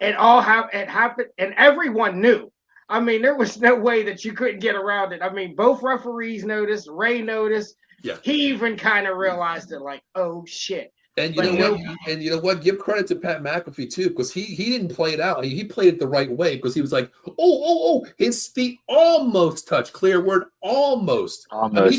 It happened, and everyone knew. I mean, there was no way that you couldn't get around it. I mean, both referees noticed. Ray noticed. Yeah. He even kind of realized it, like, oh shit. And you know what? Give credit to Pat McAfee too, because he didn't play it out. He played it the right way because he was like, oh, his feet almost touched. Clear word, almost. I mean, he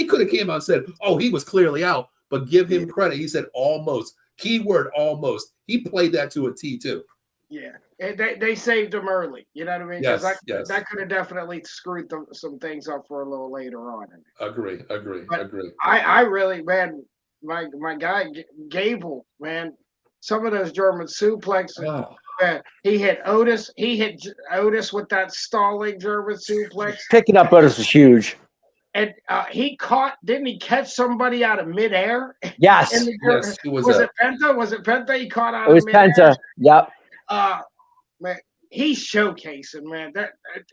could have came out and said, oh, he was clearly out, but give him credit. He said almost. Keyword almost. He played that to a T too. Yeah, they saved him early. You know what I mean? Yes. That could have definitely screwed some things up for a little later on. Agree. I really, man. My guy Gable, man, some of those German suplexes. Man, he hit Otis. He hit Otis with that stalling German suplex. Picking up Otis was huge. And he didn't he catch somebody out of midair? Yes. Yes. Was it Penta? Was it Penta he caught out of midair? It was Penta. Yep. Man, he's showcasing, man.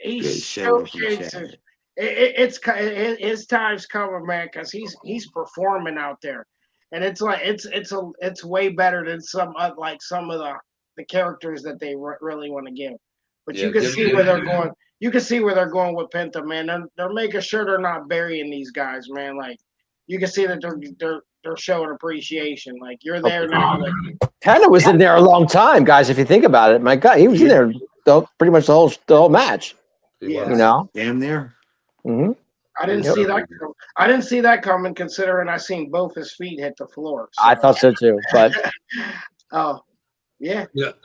He's showcasing. His time's coming, man, because he's performing out there. And it's like it's way better than some of the characters that they really want to give. But you can see where they're going. You can see where they're going with Penta, man. They're making sure they're not burying these guys, man. Like you can see that they're showing appreciation. Like you're there now. Like, Penta was in there a long time, guys. If you think about it, my God, he was in there pretty much the whole match. Yeah. You know, damn near. Mm-hmm. I didn't see that. I didn't see that coming, considering I seen both his feet hit the floor. So. I thought so too, but yeah.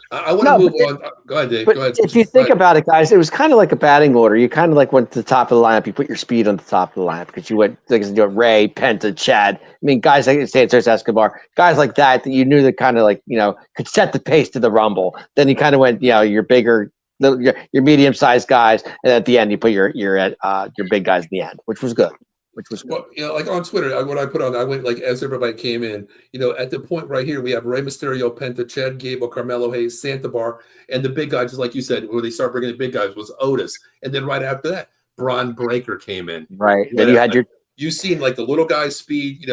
I want to move on. Go ahead, Dave. Go ahead. If you think about it, guys, it was kind of like a batting order. You kind of like went to the top of the lineup. You put your speed on the top of the lineup because you went like Ray, Penta, Chad. I mean, guys like Santos Escobar, guys like that you knew that kind of like could set the pace to the Rumble. Then you kind of went, your bigger. Your medium-sized guys, and at the end you put your big guys in the end, which was good. Well, like on Twitter, what I put on, I went like as everybody came in. At the point right here, we have Rey Mysterio, Penta, Chad Gable, Carmelo Hayes, Santa Bar, and the big guys, just like you said, where they start bringing the big guys was Otis, and then right after that, Braun Breaker came in. Right. Then you had you seen like the little guys' speed,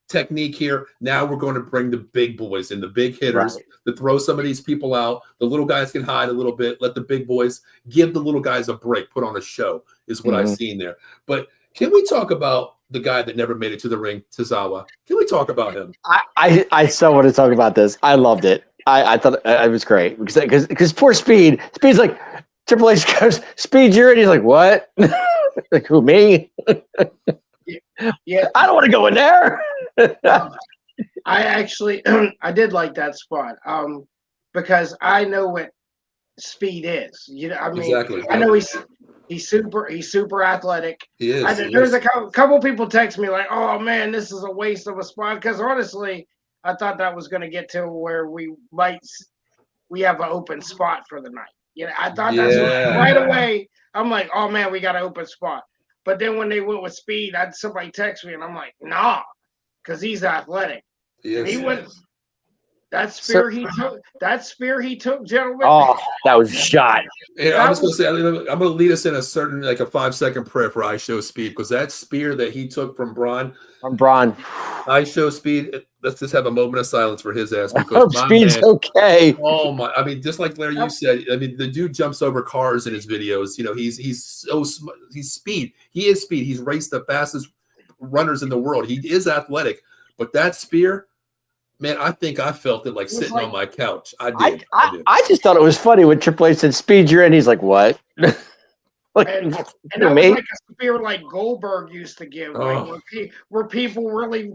technique here. Now we're going to bring the big boys and the big hitters to throw some of these people out. The little guys can hide a little bit. Let the big boys give the little guys a break. Put on a show is what I've seen there. But can we talk about the guy that never made it to the ring, Tozawa? Can we talk about him? I so want to talk about this. I loved it. I thought it was great because poor Speed's like Triple H goes, Speed, you're in. He's like, what? Like who, me? Yeah, I don't want to go in there. I actually I did like that spot because I know what Speed is. I mean, exactly. I know he's super athletic. He is. There's a couple people text me like, "Oh man, this is a waste of a spot." Because honestly, I thought that was going to get to where we have an open spot for the night. I thought that's right away. I'm like, "Oh man, we got an open spot." But then when they went with Speed, I had somebody text me, and I'm like, nah, because he's athletic. Yes. He went that spear he took, gentlemen. Oh, that was a shot. Yeah, I'm just gonna say, I'm gonna lead us in a 5-second prayer for I Show Speed, because that spear that he took from Braun. I Show Speed. Let's just have a moment of silence for his ass, because Speed's okay. Oh my! I mean, just like Larry, you said. I mean, the dude jumps over cars in his videos. He's speed. He is speed. He's raced the fastest runners in the world. He is athletic, but that spear. Man, I think I felt it like sitting on my couch. I did. I just thought it was funny when Triple H said, Speed, you're in. He's like, what? And that was like a spear like Goldberg used to give, where people really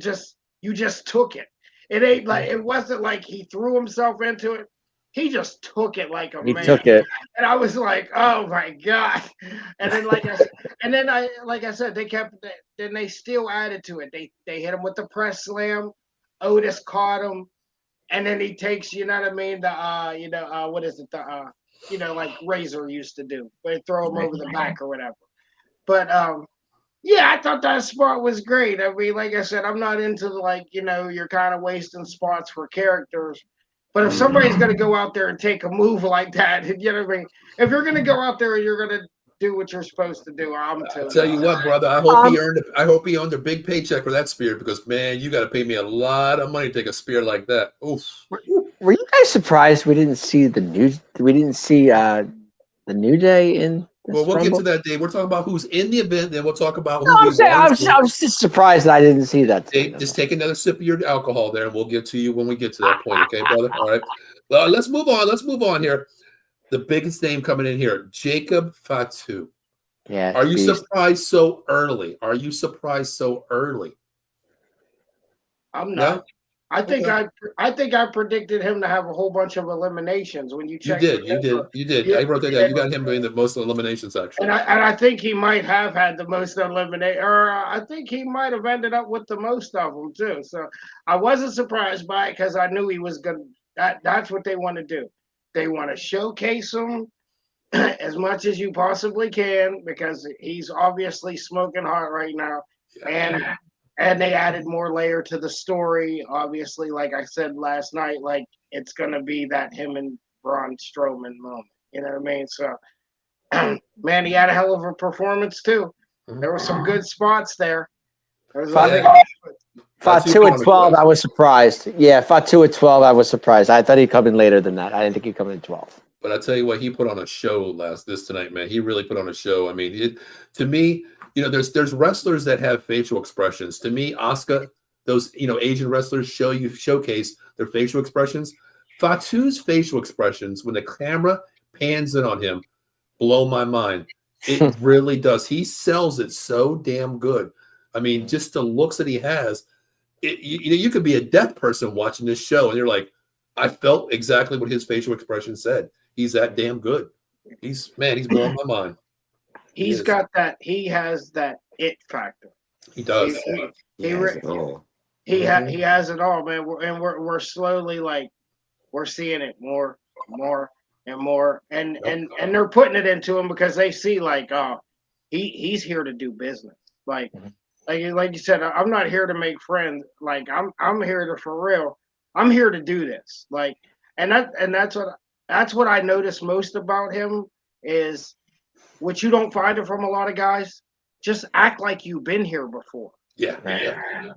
you just took it. It ain't like it wasn't like he threw himself into it. He just took it like a man. He took it, and I was like, "Oh my god!" And then, like I said, they kept. Then they still added to it. They hit him with the press slam. Otis caught him, and then he takes, you know what I mean? What is it? Like Razor used to do, they throw him over the back or whatever. But Yeah, I thought that spot was great. I mean, like I said, I'm not into like, you're kind of wasting spots for characters. But if somebody's gonna go out there and take a move like that, you know what I mean? If you're gonna go out there and you're gonna do what you're supposed to do, I'm I totally tell you what, brother. I hope he earned a big paycheck for that spear because man, you got to pay me a lot of money to take a spear like that. Oof. Were you guys surprised we didn't see the New Day in this Well, we'll get Rumble? to that, Dave. We're talking about who's in the event, then we'll talk about who No, I'm we saying want. I was just surprised that I didn't see that. Dave, just take another sip of your alcohol there, and we'll get to you when we get to that point, okay, brother? All right. Well, let's move on. Let's move on here. The biggest name coming in here, Jacob Fatu. Yeah. Are you surprised so early? Are you surprised so early? I'm not. No? I think I predicted him to have a whole bunch of eliminations when you check. You did. I wrote that down. You got him doing the most eliminations actually. And I think he might have had the most eliminate, or I think he might have ended up with the most of them too. So I wasn't surprised by it because I knew he was gonna. That's what they want to do. They want to showcase him as much as you possibly can because he's obviously smoking hot right now, and they added more layer to the story. Obviously, like I said last night, like it's gonna be that him and Braun Strowman moment. You know what I mean? So, man, he had a hell of a performance too. There were some good spots there. Fatu at 12, I was surprised. Yeah, Fatu at 12, I was surprised. I thought he'd come in later than that. I didn't think he'd come in at 12. But I tell you what, he put on a show tonight, man. He really put on a show. I mean, to me, there's wrestlers that have facial expressions. To me, Asuka, those Asian wrestlers showcase their facial expressions. Fatu's facial expressions when the camera pans in on him blow my mind. It really does. He sells it so damn good. I mean, just the looks that he has. You could be a deaf person watching this show, and you're like, I felt exactly what his facial expression said. He's that damn good. He's blowing my mind. He has that it factor. He does. He has it all. He has it all, man. We're slowly we're seeing it more and more, and they're putting it into him because they see he's here to do business. Like you said, I'm not here to make friends. Like I'm here to for real. I'm here to do this. That's what I notice most about him is, which you don't find it from a lot of guys. Just act like you've been here before. Yeah.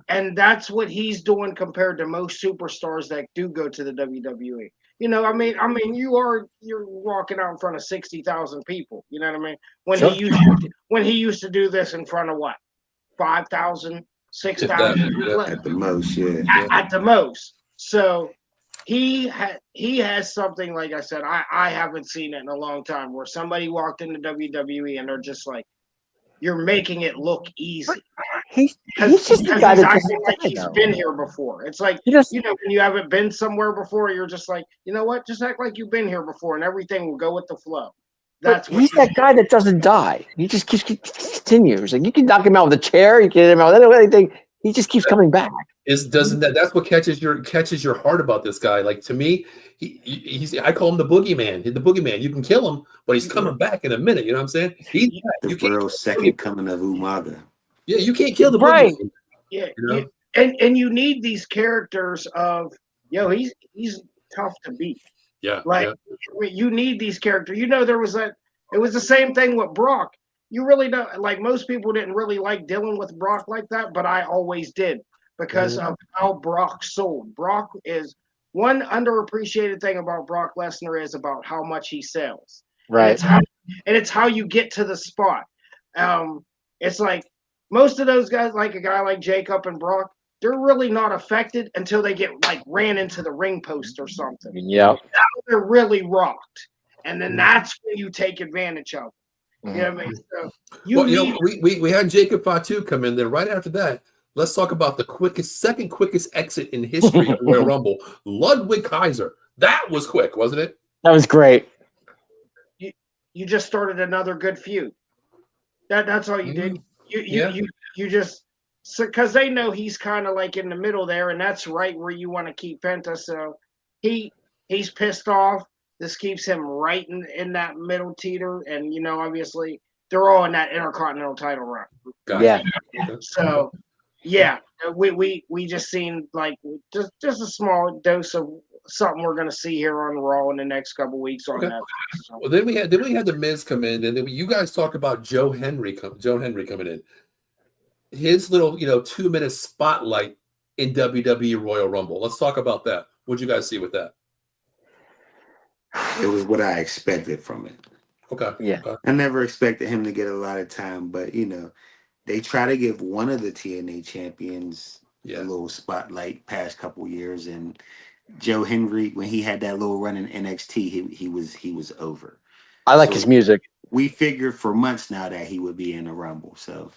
And that's what he's doing compared to most superstars that do go to the WWE. I mean, you're walking out in front of 60,000 people. You know what I mean? When he used to do this in front of what, 5,000, 6,000 at the most, at the most. So he has something, like I said, I haven't seen it in a long time, where somebody walked into WWE and they're just like, you're making it look easy. He's just the guy that he's been here before. It's like, when you haven't been somewhere before, you're just like, you know what? Just act like you've been here before, and everything will go with the flow. He's that guy that doesn't die. He just continues. Like, you can knock him out with a chair, you can hit him out with anything. He just keeps coming back. That's what catches your heart about this guy. Like, to me, I call him the boogeyman. The boogeyman. You can kill him, but he's coming back in a minute. You know what I'm saying? The real second coming of Umaga. Yeah, you can't kill the right. boogeyman. Yeah, and you need these characters of he's tough to beat. Yeah, you need these characters. It was the same thing with Brock. You really don't most people didn't really like dealing with Brock like that, but I always did because of how Brock sold. Brock is one underappreciated thing about Brock Lesnar is about how much he sells. Right. And it's how you get to the spot. It's like most of those guys, like a guy like Jacob and Brock, they're really not affected until they get ran into the ring post or something. Yeah. They're really rocked. And then that's when you take advantage of it. You know what I mean? So we had Jacob Fatu come in there right after that. Let's talk about the second quickest exit in history of the Royal Rumble. Ludwig Kaiser. That was quick, wasn't it? That was great. You just started another good feud. That's all you did. You just, because they know he's kind of in the middle there, and that's right where you want to keep Penta. So he's pissed off. This keeps him right in that middle teeter, and obviously they're all in that Intercontinental title run. Yeah. So, yeah, we just seen like just a small dose of something we're gonna see here on Raw in the next couple weeks on that. So. Well, then we had the Miz come in, and then you guys talk about Joe Henry coming in. His little 2-minute spotlight in WWE Royal Rumble. Let's talk about that. What'd you guys see with that? It was what I expected from it. Okay. Yeah. Okay. I never expected him to get a lot of time, but they try to give one of the TNA champions a little spotlight past couple years, and Joe Henry, when he had that little run in NXT, he was over. I like his music. We figured for months now that he would be in the Rumble, so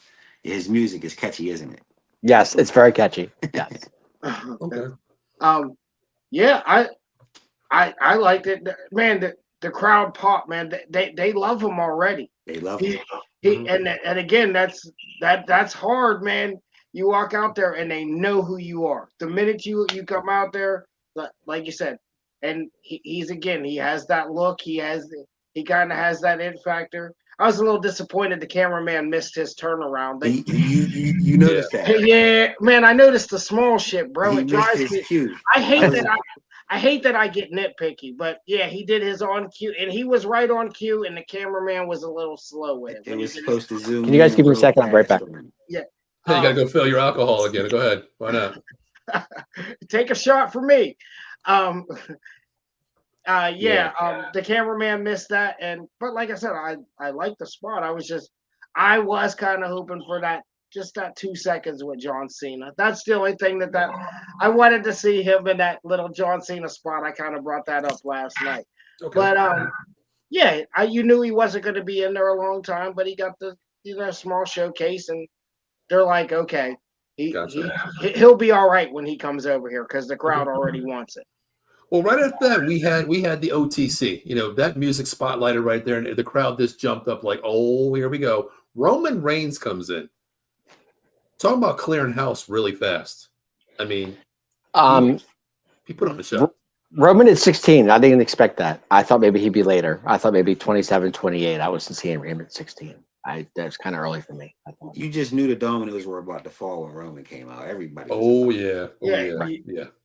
his music is catchy, isn't it? Yes, it's very catchy. Yes. Okay. Yeah, I liked it, man. The crowd pop, man. They love him already. They love him. And again, that's hard, man. You walk out there and they know who you are. The minute you come out there, like you said, and he has that look. He kind of has that it factor. I was a little disappointed the cameraman missed his turnaround. You noticed that? Yeah, man. I noticed the small shit, bro. He It drives missed me. his cue. I hate that I get nitpicky, but yeah, he did his on cue, and he was right on cue, and the cameraman was a little slow with it. It was supposed to zoom. Can you guys give me a second? I'm right back. Yeah. Hey, you gotta go fill your alcohol again. Go ahead. Why not? Take a shot for me. The cameraman missed that, but like I said, I like the spot. I was kind of hoping for that 2 seconds with John Cena. That's the only thing that I wanted to see him in that little John Cena spot. I kind of brought that up last night. Okay. But you knew he wasn't going to be in there a long time, but he got the small showcase, and they're like, okay, he'll be all right when he comes over here because the crowd already wants it. Well, right after that, we had the OTC. That music spotlighted right there, and the crowd just jumped up like, oh, here we go. Roman Reigns comes in. Talking about clearing house really fast. I mean, he put on the show. Roman at 16. I didn't expect that. I thought maybe he'd be later. I thought maybe 27, 28. I wasn't seeing Roman at 16. That's kind of early for me. I thought. You just knew the dominoes were about to fall when Roman came out. Everybody. You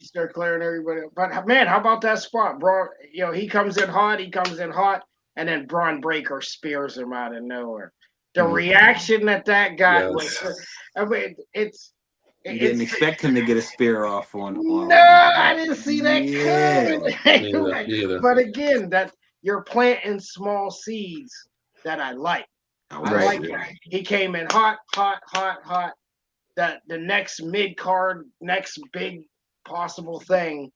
start clearing everybody. But man, how about that spot, Braun? He comes in hot, and then Braun Breaker spears him out of nowhere. The reaction that got was, I mean, you didn't expect him to get a spear off on. No, I didn't see that coming. Either. But again, that you're planting small seeds that I like. I like it. He came in hot. That the next mid-card, next big possible thing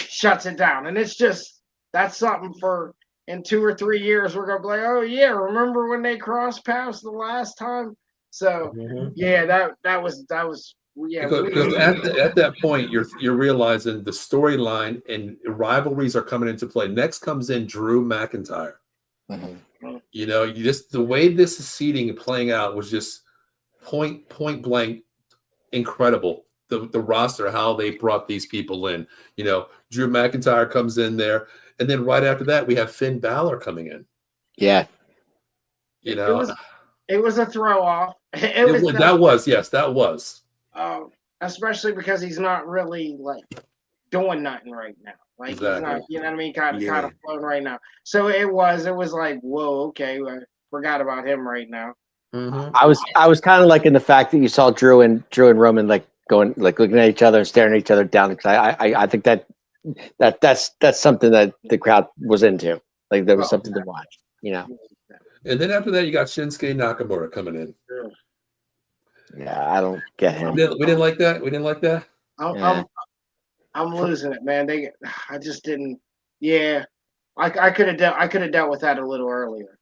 shuts it down. And that's something for in 2 or 3 years, we're going to be like, oh, yeah, remember when they crossed paths the last time? So, that was Because at that point, you're realizing the storyline and rivalries are coming into play. Next comes in Drew McIntyre. Mm-hmm. The way this is seeding and playing out was just point blank incredible. The roster, how they brought these people in. Drew McIntyre comes in there, and then right after that, we have Finn Balor coming in. Yeah, it was a throw off. That was. Especially because he's not really like doing nothing right now. Like exactly. He's not, what I mean, kind of floating right now. So it was like, whoa, okay, I forgot about him right now. Mm-hmm. I was kind of like in the fact that you saw Drew and Roman like going like looking at each other and staring at each other down, because I think that's something that the crowd was into. Like there was something to watch, And then after that, you got Shinsuke Nakamura coming in. Yeah, I don't get him. We didn't like that. We didn't like that. I'm losing it, man. I just didn't. Yeah, I could have dealt with that a little earlier.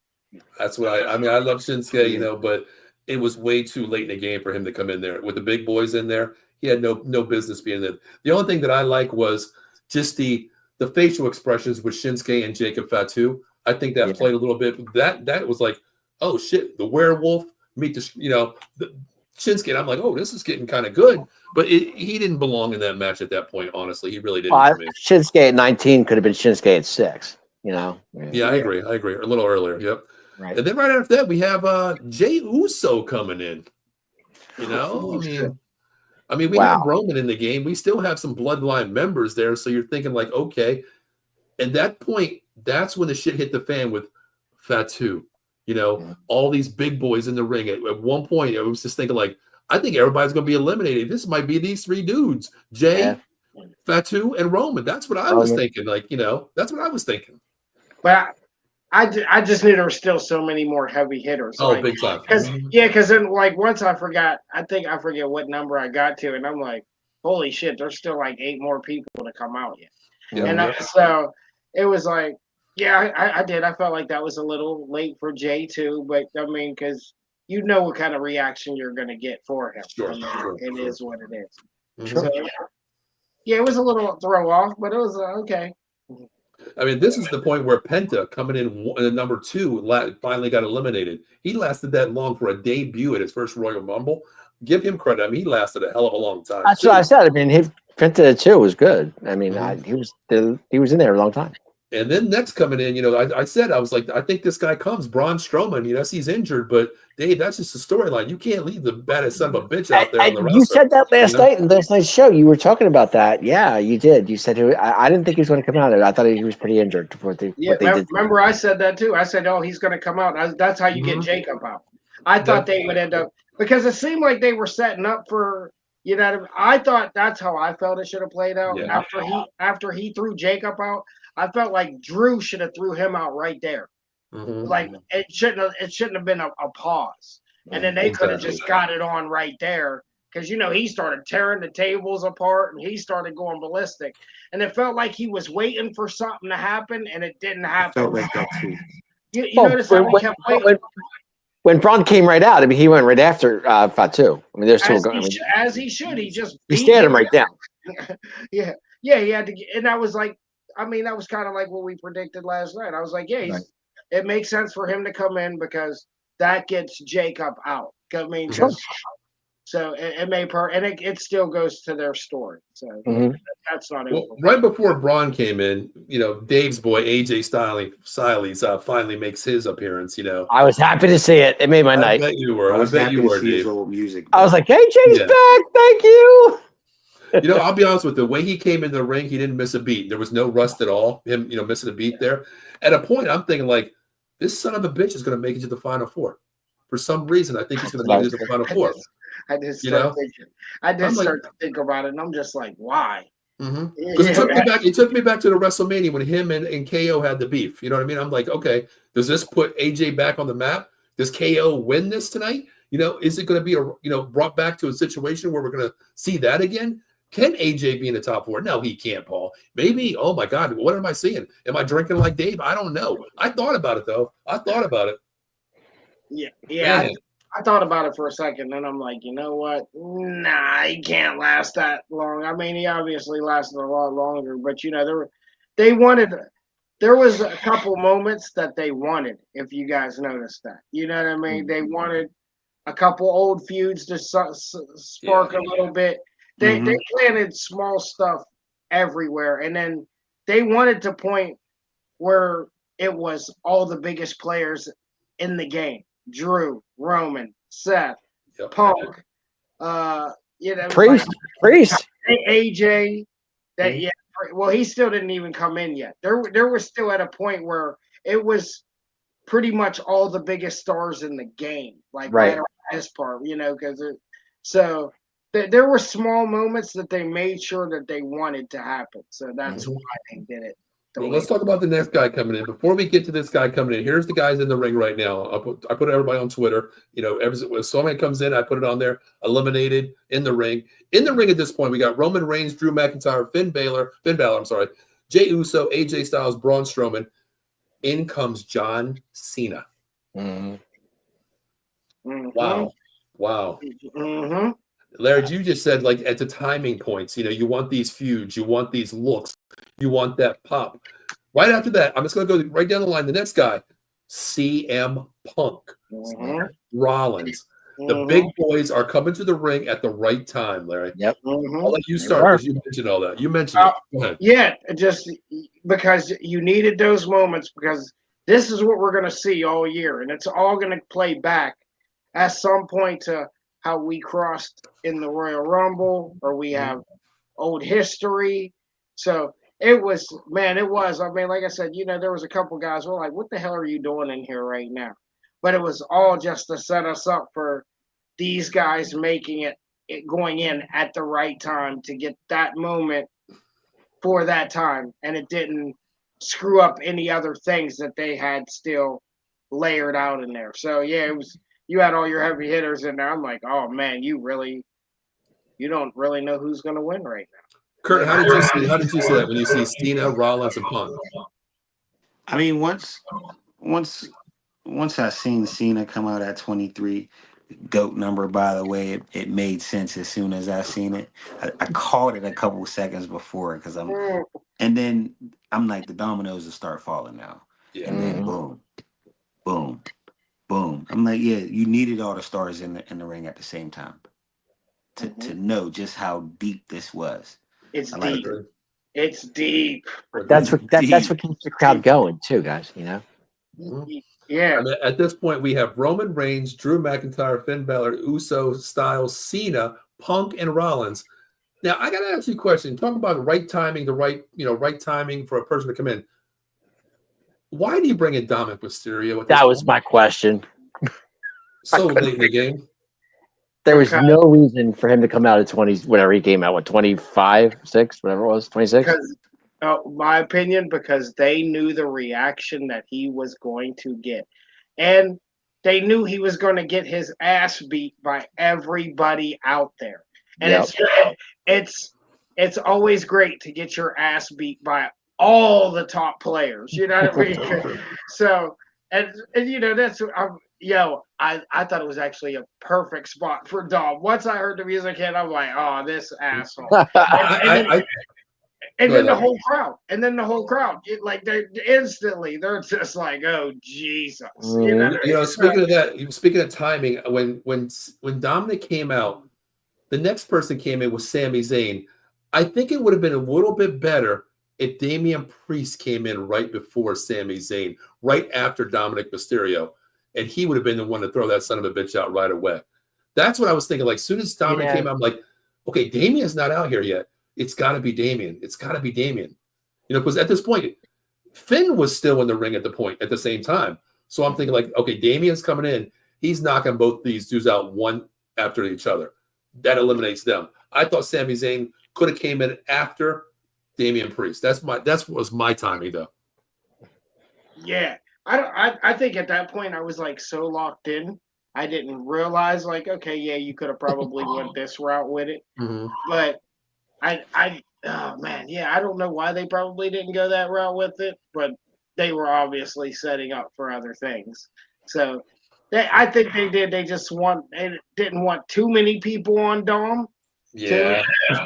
That's what I mean. I love Shinsuke, but it was way too late in the game for him to come in there with the big boys in there. He had no business being there. The only thing that I like was just the facial expressions with Shinsuke and Jacob Fatu. I think that played a little bit. That was like, oh shit, the werewolf meet the Shinsuke. And I'm like, oh, this is getting kind of good. But he didn't belong in that match at that point. Honestly, he really didn't. Shinsuke at 19 could have been Shinsuke at 6. Yeah, I agree. A little earlier. Yep. Right. And then right after that, we have Jey Uso coming in. You know, I mean, we have Roman in the game. We still have some bloodline members there. So you're thinking like, okay. At that point, that's when the shit hit the fan with Fatu. You know, all these big boys in the ring. At one point, I was just thinking like, I think everybody's going to be eliminated. This might be these three dudes, Jey, Fatu, and Roman. That's what I was thinking. Like, you know, that's what I was thinking. But I just knew there were still so many more heavy hitters. Oh, like, big time. Because then like once I forget what number I got to, and I'm like, holy shit, there's still like 8 more people to come out yet. So it was like, yeah, I did. I felt like that was a little late for Jey too, but I mean, because you know what kind of reaction you're going to get for him. It is what it is. So, yeah, it was a little throw off, but it was okay. I mean, this is the point where Penta coming in number 2 finally got eliminated. He lasted that long for a debut at his first Royal Rumble. Give him credit. I mean, he lasted a hell of a long time. That's what I said. I mean, Penta too was good. I mean, he was in there a long time. And then next coming in, you know, I was like, I think this guy comes, Braun Strowman. You know, he's injured, but Dave, that's just a storyline. You can't leave the baddest son of a bitch out there on the roster. You said that last night in last night's show. You were talking about that. Yeah, you did. You said I didn't think he was going to come out. I thought he was pretty injured. Remember, I said that too. I said, oh, he's going to come out. That's how you get Jacob out. I thought they would end up, because it seemed like they were setting up for, you know, I thought that's how I felt it should have played out. Yeah. After he threw Jacob out, I felt like Drew should have threw him out right there. Like it shouldn't have been a pause. And then they could have just got it on right there, because you know he started tearing the tables apart and he started going ballistic. And it felt like he was waiting for something to happen, and it didn't happen. I felt like that too. You notice how he kept waiting. When Braun came right out, I mean, he went right after Fatu. I mean, they're still going. As he should. He stared him right down. Yeah, he had to, and that was like, I mean, that was kind of like what we predicted last night. I was like, yeah, it makes sense for him to come in because that gets Jacob out. I mean, so it may and it still goes to their story. So that's not it. Right before Braun came in, you know, Dave's boy AJ Styles finally makes his appearance. You know, I was happy to see it. It made my night. I bet you were. I bet you were, Dave. Old music. I was like, AJ's back. Thank you. You know, I'll be honest with you. The way he came in the ring, he didn't miss a beat. There was no rust at all. Him, you know, missing a beat there. At a point, I'm thinking like, this son of a bitch is going to make it to the Final Four. For some reason, I think he's going to make it to the Final Four. I just start to think about it, and I'm just like, why? Because it took me back to the WrestleMania when him and KO had the beef. You know what I mean? I'm like, okay, does this put AJ back on the map? Does KO win this tonight? You know, is it going to be brought back to a situation where we're going to see that again? Can AJ be in the top 4? No, he can't, Paul. Maybe. Oh my God, what am I seeing? Am I drinking like Dave? I don't know. I thought about it though. I thought about it. Yeah. I thought about it for a second, and I'm like, you know what? Nah, he can't last that long. I mean, he obviously lasted a lot longer, but you know, there was a couple moments that they wanted, if you guys noticed that. You know what I mean? They wanted a couple old feuds to spark a little bit. They planted small stuff everywhere, and then they wanted to point where it was all the biggest players in the game. Drew, Roman, Seth, Punk, Priest, AJ. Well, he still didn't even come in yet. There was still at a point where it was pretty much all the biggest stars in the game, like right around this part, you know, because there were small moments that they made sure that they wanted to happen. So that's why they did it. Well, let's talk about the next guy coming in. Before we get to this guy coming in, here's the guys in the ring right now. I put everybody on Twitter. You know, when someone comes in, I put it on there. Eliminated in the ring. In the ring at this point, we got Roman Reigns, Drew McIntyre, Finn Balor, Jey Uso, AJ Styles, Braun Strowman. In comes John Cena. Wow. Larry, you just said, like, at the timing points, you know, you want these feuds, you want these looks, you want that pop. Right after that, I'm just going to go right down the line. The next guy, CM Punk, Rollins. The big boys are coming to the ring at the right time, Larry. Yep. I'll let you start because you mentioned all that. You mentioned it. Go ahead. Yeah, just because you needed those moments, because this is what we're going to see all year, and it's all going to play back at some point to how we crossed in the Royal Rumble, or we have old history. So it was, man, it was. I mean, like I said, there was a couple guys who were like, "What the hell are you doing in here right now?" But it was all just to set us up for these guys making it going in at the right time to get that moment for that time, and it didn't screw up any other things that they had still layered out in there. So yeah, it was. You had all your heavy hitters in there. I'm like, oh man, you don't really know who's going to win right now. Kurt, how did you see that when you see Cena, Rollins, and Punk? I mean, once I seen Cena come out at 23, GOAT number, by the way, it made sense as soon as I seen it. I caught it a couple of seconds before and then I'm like, the dominoes will start falling now. Yeah. And then boom, boom, boom. I'm like, yeah, you needed all the stars in the ring at the same time to know just how deep this was. It's deep. It's deep. That's what keeps the crowd going too, guys. Yeah. I mean, at this point, we have Roman Reigns, Drew McIntyre, Finn Balor, Uso, Styles, Cena, Punk, and Rollins. Now, I got to ask you a question. Talk about the right timing, right timing for a person to come in. Why do you bring in Dominic Mysterio? That was my question. So late in the game. There was no reason for him to come out at 20, whatever he came out, 25, 6, whatever it was, 26? My opinion, because they knew the reaction that he was going to get. And they knew he was going to get his ass beat by everybody out there. And it's always great to get your ass beat by all the top players. You know what I mean? So, and that's I thought it was actually a perfect spot for Dom. Once I heard the music hit, I'm like, oh, this asshole. And then the whole crowd, they're just like, oh Jesus. Speaking of that, speaking of timing, when Dominic came out, the next person came in was Sami Zayn. I think it would have been a little bit better if Damian Priest came in right before Sami Zayn, right after Dominic Mysterio, and he would have been the one to throw that son of a bitch out right away. That's what I was thinking. Like, as soon as Dominic came out, I'm like, okay, Damian's not out here yet. It's got to be Damian. It's got to be Damian. Because at this point, Finn was still in the ring at the same time. So I'm thinking like, okay, Damian's coming in. He's knocking both these dudes out one after each other. That eliminates them. I thought Sami Zayn could have came in after Damian Priest. That was my timing though. Yeah. I think at that point I was like so locked in. I didn't realize like, okay, yeah, you could have probably went this route with it. Mm-hmm. But oh man, yeah, I don't know why they probably didn't go that route with it, but they were obviously setting up for other things. So I think they did. They just didn't want too many people on Dom. Yeah.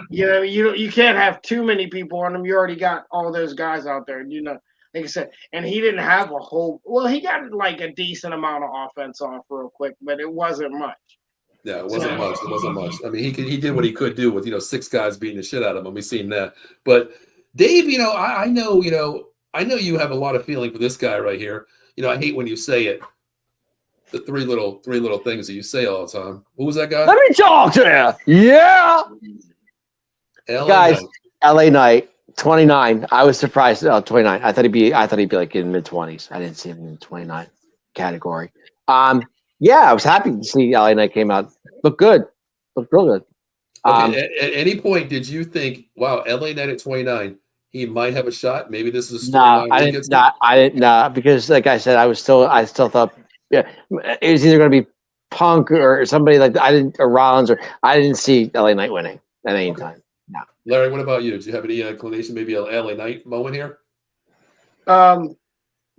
You can't have too many people on him. You already got all those guys out there. Like I said, and he didn't have he got like a decent amount of offense off real quick, but it wasn't much. Yeah, it wasn't much. It wasn't much. I mean, he did what he could do with 6 guys beating the shit out of him. We've seen that. But Dave, I know you have a lot of feeling for this guy right here. I hate when you say it. The three little things that you say all the time. Who was that guy? Let me talk to you. Yeah. Guys, LA Knight, 29. I was surprised. 29. I thought he'd be like in mid-20s. I didn't see him in the 29 category. Yeah, I was happy to see LA Knight came out. Looked good. Looked real good. Okay, at any point, did you think, wow, LA Knight at 29, he might have a shot? Maybe this is a storyline. No, I didn't. Because like I said, I still thought, yeah, it was either going to be Punk or somebody or Rollins, or I didn't see LA Knight winning at any time. No. Larry, what about you? Did you have any inclination, maybe an LA Knight moment here?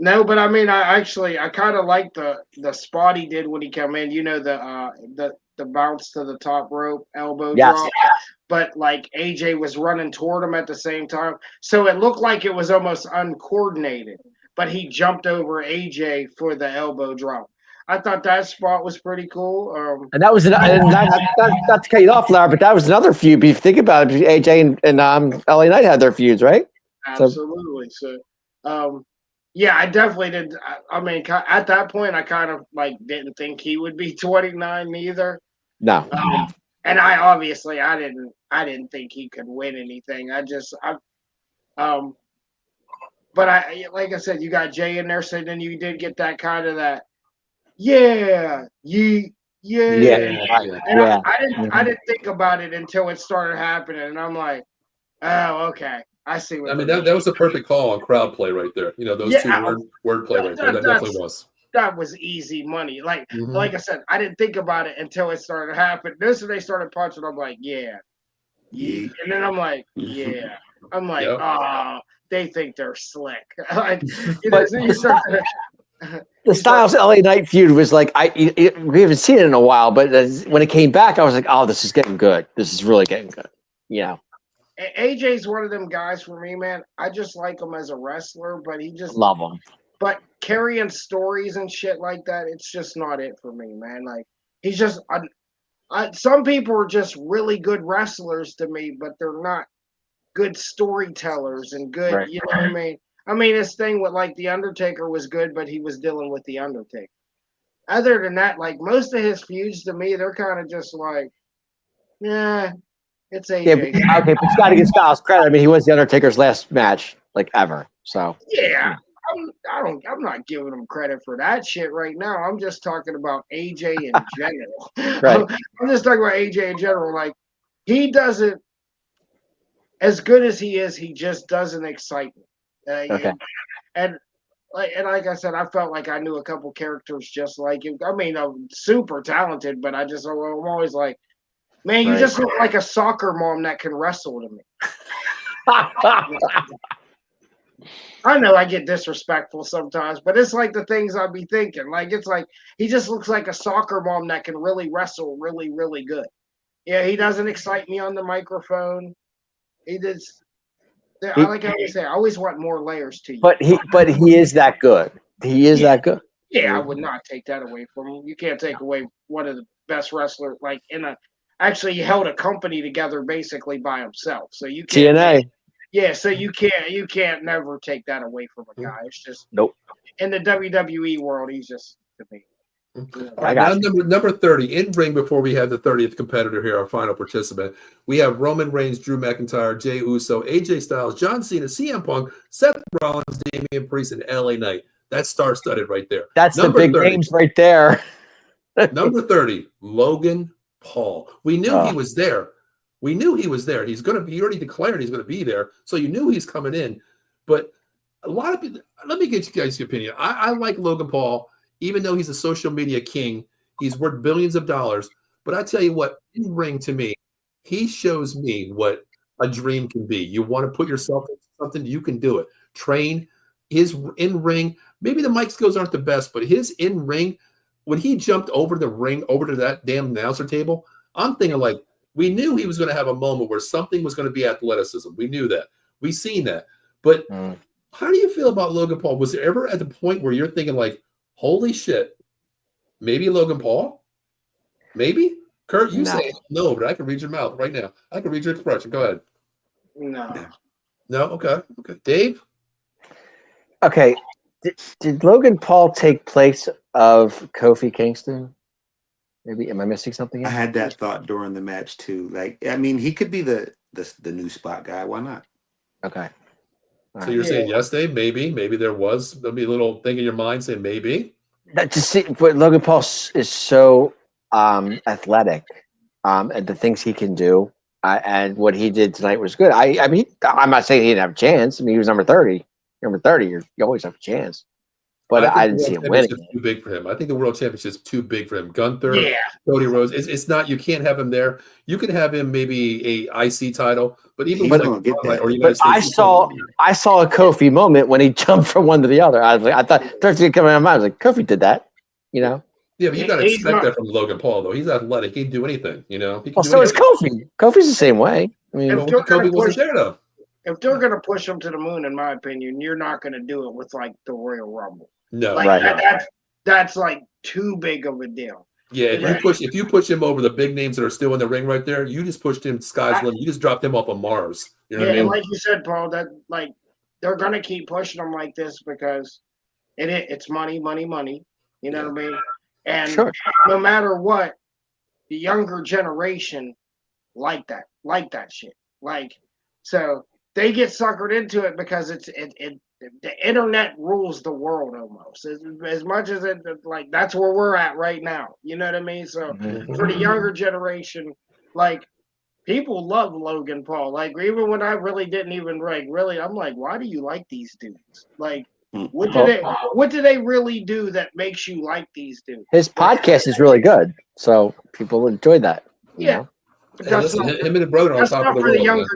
No, but I mean, I kind of like the spot he did when he came in. The bounce to the top rope, elbow drop. But like AJ was running toward him at the same time, so it looked like it was almost uncoordinated. But he jumped over AJ for the elbow drop. I thought that spot was pretty cool. And that was not to cut you off, Larry, but that was another feud. If you think about it, AJ and LA Knight had their feuds, right? Absolutely. So Yeah, I definitely did. I mean, at that point, I kind of like didn't think he would be 29 either. No. And I didn't think he could win anything. But like I said, you got Jay in there, so then you did get that kind of that, yeah, yeah. And I didn't think about it until it started happening, and I'm like, oh, okay, I see what. I mean, that was a perfect call on crowd play right there. You know, those two word play right there. That definitely was. That was easy money. Like I said, I didn't think about it until it started happening. This when they started punching, I'm like, yeah. And then I'm like, yeah. I'm like, they think they're slick. Like, the Styles LA Knight feud was like, we haven't seen it in a while, but when it came back, I was like, oh, this is getting good. This is really getting good. Yeah. AJ's one of them guys for me, man. I just like him as a wrestler, but he just love him. But carrying stories and shit like that, it's just not it for me, man. Like he's just some people are just really good wrestlers to me, but they're not good storytellers and good. Right. You know what I mean? I mean, this thing with like the Undertaker was good, but he was dealing with the Undertaker. Other than that, like most of his feuds to me, they're kind of just like, yeah. It's AJ. Yeah, okay, but you got to give Styles credit. I mean, he was the Undertaker's last match, like ever. So yeah, I'm not giving him credit for that shit right now. I'm just talking about AJ in general. Right. I'm just talking about AJ in general. Like he doesn't, as good as he is, he just doesn't excite me. Okay. And like I said, I felt like I knew a couple characters just like him. I mean, I'm super talented, but I'm always like. Man, you just look like a soccer mom that can wrestle to me. I know I get disrespectful sometimes, but it's like the things I'd be thinking. Like, it's like he just looks like a soccer mom that can really wrestle really, really good. Yeah, he doesn't excite me on the microphone. He does. Like I always say, I always want more layers to you. But he is that good. He is that good. Yeah, I would not take that away from him. You can't take away one of the best wrestlers, like actually he held a company together basically by himself. So you can't TNA. So you can't never take that away from a guy. It's just nope. In the WWE world, he's just to me. All right, now number 30 in ring before we have the 30th competitor here, our final participant. We have Roman Reigns, Drew McIntyre, Jey Uso, AJ Styles, John Cena, CM Punk, Seth Rollins, Damian Priest, and LA Knight. That's star-studded right there. That's number the big 30, names right there. Number 30, Logan Paul. We knew he was there. We knew he was there. He already declared he's going to be there. So you knew he's coming in. But a lot of people, let me get you guys' opinion. I like Logan Paul, even though he's a social media king. He's worth billions of dollars. But I tell you what, in ring to me, he shows me what a dream can be. You want to put yourself into something, you can do it. Train. His in ring, maybe the mic skills aren't the best, but his in ring, when he jumped over the ring, over to that damn announcer table, I'm thinking like, we knew he was going to have a moment where something was going to be athleticism. We knew that. We seen that. But how do you feel about Logan Paul? Was there ever at the point where you're thinking like, holy shit, maybe Logan Paul? Maybe? Kurt, you say no, but I can read your mouth right now. I can read your expression. Go ahead. No. No? Okay. Dave? Okay. Did Logan Paul take place of Kofi Kingston? Maybe am I missing something? I had that thought during the match too. Like, I mean, he could be the new spot guy. Why not? Okay. So you're saying yes, Dave? Maybe there'll be a little thing in your mind saying maybe. That just see, but Logan Paul is so athletic, and the things he can do, and what he did tonight was good. I mean, I'm not saying he didn't have a chance. I mean, he was number 30. Number 30, you always have a chance. But I didn't see him winning. Too big for him. I think the World Championship is too big for him. Gunther, Cody Rhodes. It's not. You can't have him there. You can have him maybe a IC title, but even but I saw a Kofi moment when he jumped from one to the other. I thought first thing coming to my mind, I was like, Kofi did that, you know. Yeah, but you got to expect that from Logan Paul, though. He's athletic. He can do anything, you know. Well, so is Kofi. Kofi's the same way. I mean, Kofi wasn't there though. If they're going to push him to the moon, in my opinion, you're not going to do it with like the Royal Rumble. No, like, that's like too big of a deal. Yeah, if you push him over the big names that are still in the ring right there, you just pushed him sky's limit. You just dropped him off of Mars. You know what I mean? And like you said, Paul, that like they're gonna keep pushing them like this because it's money, money, money. You know what I mean? And Sure. no matter what, the younger generation like that shit. Like, so they get suckered into it because the internet rules the world almost as much as it like that's where we're at right now. You know what I mean? So for the younger generation, like people love Logan Paul. Like even when I really didn't even really, I'm like, why do you like these dudes? Like, what do they really do that makes you like these dudes? His podcast is really good, so people enjoy that. Yeah. But that's him and his brother on top of the world.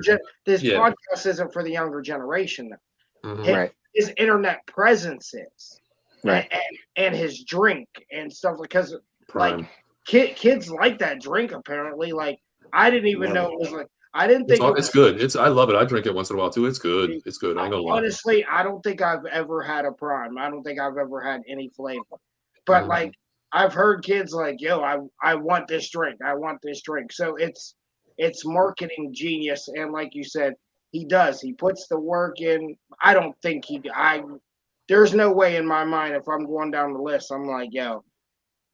This podcast isn't for the younger generation, though. Right. His internet presence is, right, and his drink and stuff because like kids like that drink apparently. Like I didn't even know it was like I didn't think it's good. I love it. I drink it once in a while too. It's good. It's good. I ain't gonna lie. Honestly, I don't think I've ever had a Prime. I don't think I've ever had any flavor. But like I've heard kids like, yo, I want this drink. I want this drink. So it's marketing genius. And like you said, he does. He puts the work in. I don't think there's no way in my mind if I'm going down the list, I'm like, yo,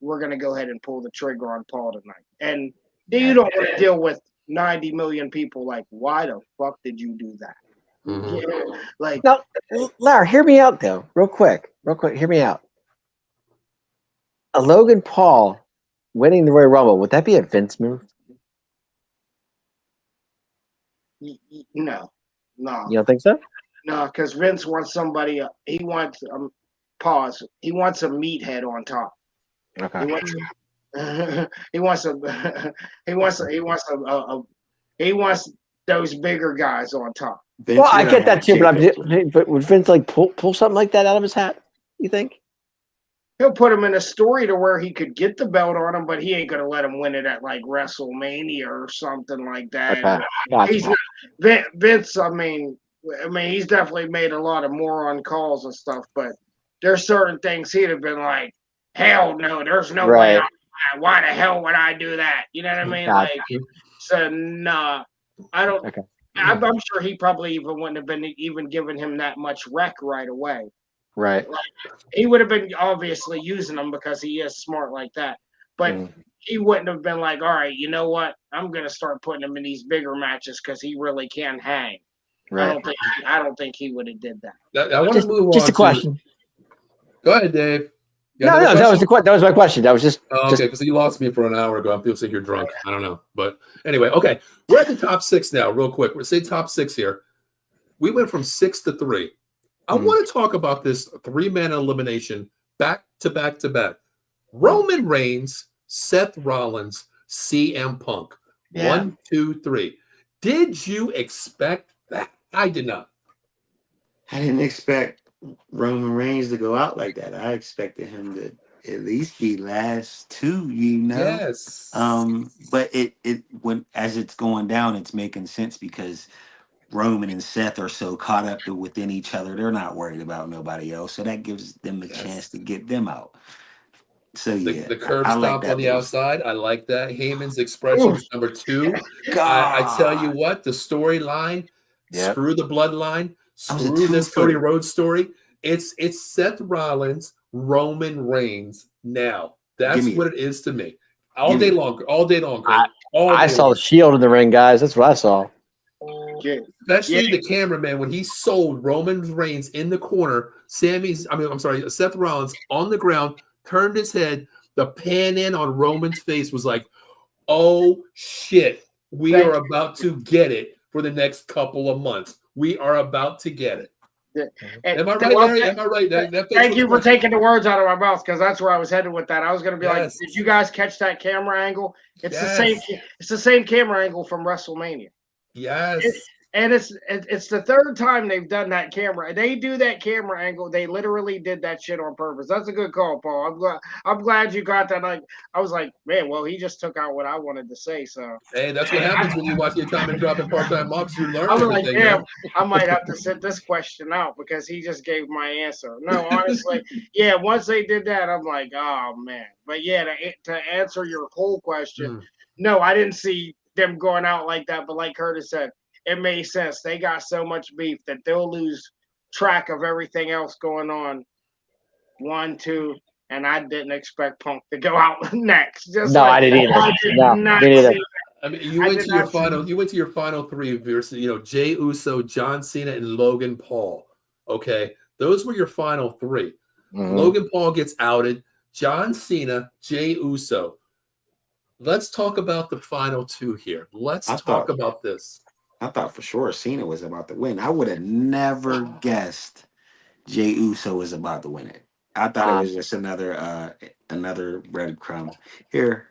we're going to go ahead and pull the trigger on Paul tonight. And you don't want to deal with 90 million people like, why the fuck did you do that? Yeah, like, now, Larry, hear me out though, real quick, hear me out. A Logan Paul winning the Royal Rumble, would that be a Vince move? No. You don't think so? No, because Vince wants somebody. He wants pause. He wants a meathead on top. Okay. He wants those bigger guys on top. Well, I get that too, but would Vince like pull something like that out of his hat? You think? He'll put him in a story to where he could get the belt on him, but he ain't gonna let him win it at like WrestleMania or something like that. Okay. Gotcha. He's not, Vince. I mean, he's definitely made a lot of moron calls and stuff, but there's certain things he'd have been like, "Hell no, there's no way. Why the hell would I do that?" You know what I mean? Gotcha. Like, so nah, I don't. Okay. I'm sure he probably even wouldn't have been even giving him that much rec right away. Right. He would have been obviously using them because he is smart like that. But he wouldn't have been like, all right, you know what? I'm going to start putting him in these bigger matches because he really can hang. Right. I don't think he would have did that. I want to move on. Just a question. Go ahead, Dave. No, that was my question. That was just. Okay, because you lost me for an hour ago. I'm feeling like you're drunk. I don't know. But anyway, okay. We're at the top 6 now, real quick. We'll say top 6 here. We went from 6 to 3. I want to talk about this 3-man elimination back to back to back. Roman Reigns, Seth Rollins, CM Punk. Yeah. 1, 2, 3. Did you expect that? I did not. I didn't expect Roman Reigns to go out like that. I expected him to at least be last 2, Yes. But it when as it's going down, it's making sense because Roman and Seth are so caught up within each other. They're not worried about nobody else. So that gives them a chance to get them out. So the curb stomp on the outside. I like that. Heyman's expression was number 2. I tell you what, the storyline, screw the bloodline, screw this Cody Rhodes story. It's Seth Rollins, Roman Reigns now. That's what it is to me. All day long. I saw the Shield in the ring, guys. That's what I saw. Especially the cameraman when he sold Roman Reigns in the corner. Seth Rollins on the ground, turned his head. The pan in on Roman's face was like, "Oh shit, we are about to get it for the next couple of months. We are about to get it." Am I right, Larry? Am I right? Thank you for taking the words out of my mouth because that's where I was headed with that. I was going to be like, "Did you guys catch that camera angle? It's the same. It's the same camera angle from WrestleMania." Yes. And it's the 3rd time they've done that camera. They do that camera angle. They literally did that shit on purpose. That's a good call, Paul. I'm glad you got that. Like I was like, man, well, he just took out what I wanted to say. So hey, that's what happens when you watch your time and dropping part-time mobs. You learn. I'm like, damn, I might have to sit this question out because he just gave my answer. No, honestly, once they did that, I'm like, oh man. But to answer your whole question, no, I didn't see them going out like that. But like Curtis said, it made sense. They got so much beef that they'll lose track of everything else going on. 1, 2, and I didn't expect Punk to go out next. Just No, like I didn't either. I did No, not me neither. see. I mean, you went to your final three versus, Jey Uso, John Cena, and Logan Paul. Okay, those were your final three. Mhm. Logan Paul gets outed. John Cena, Jey Uso. Let's talk about the final two here. Let's talk about this. I thought for sure Cena was about to win. I would have never guessed Jey Uso was about to win it. I thought it was just another breadcrumb. Here,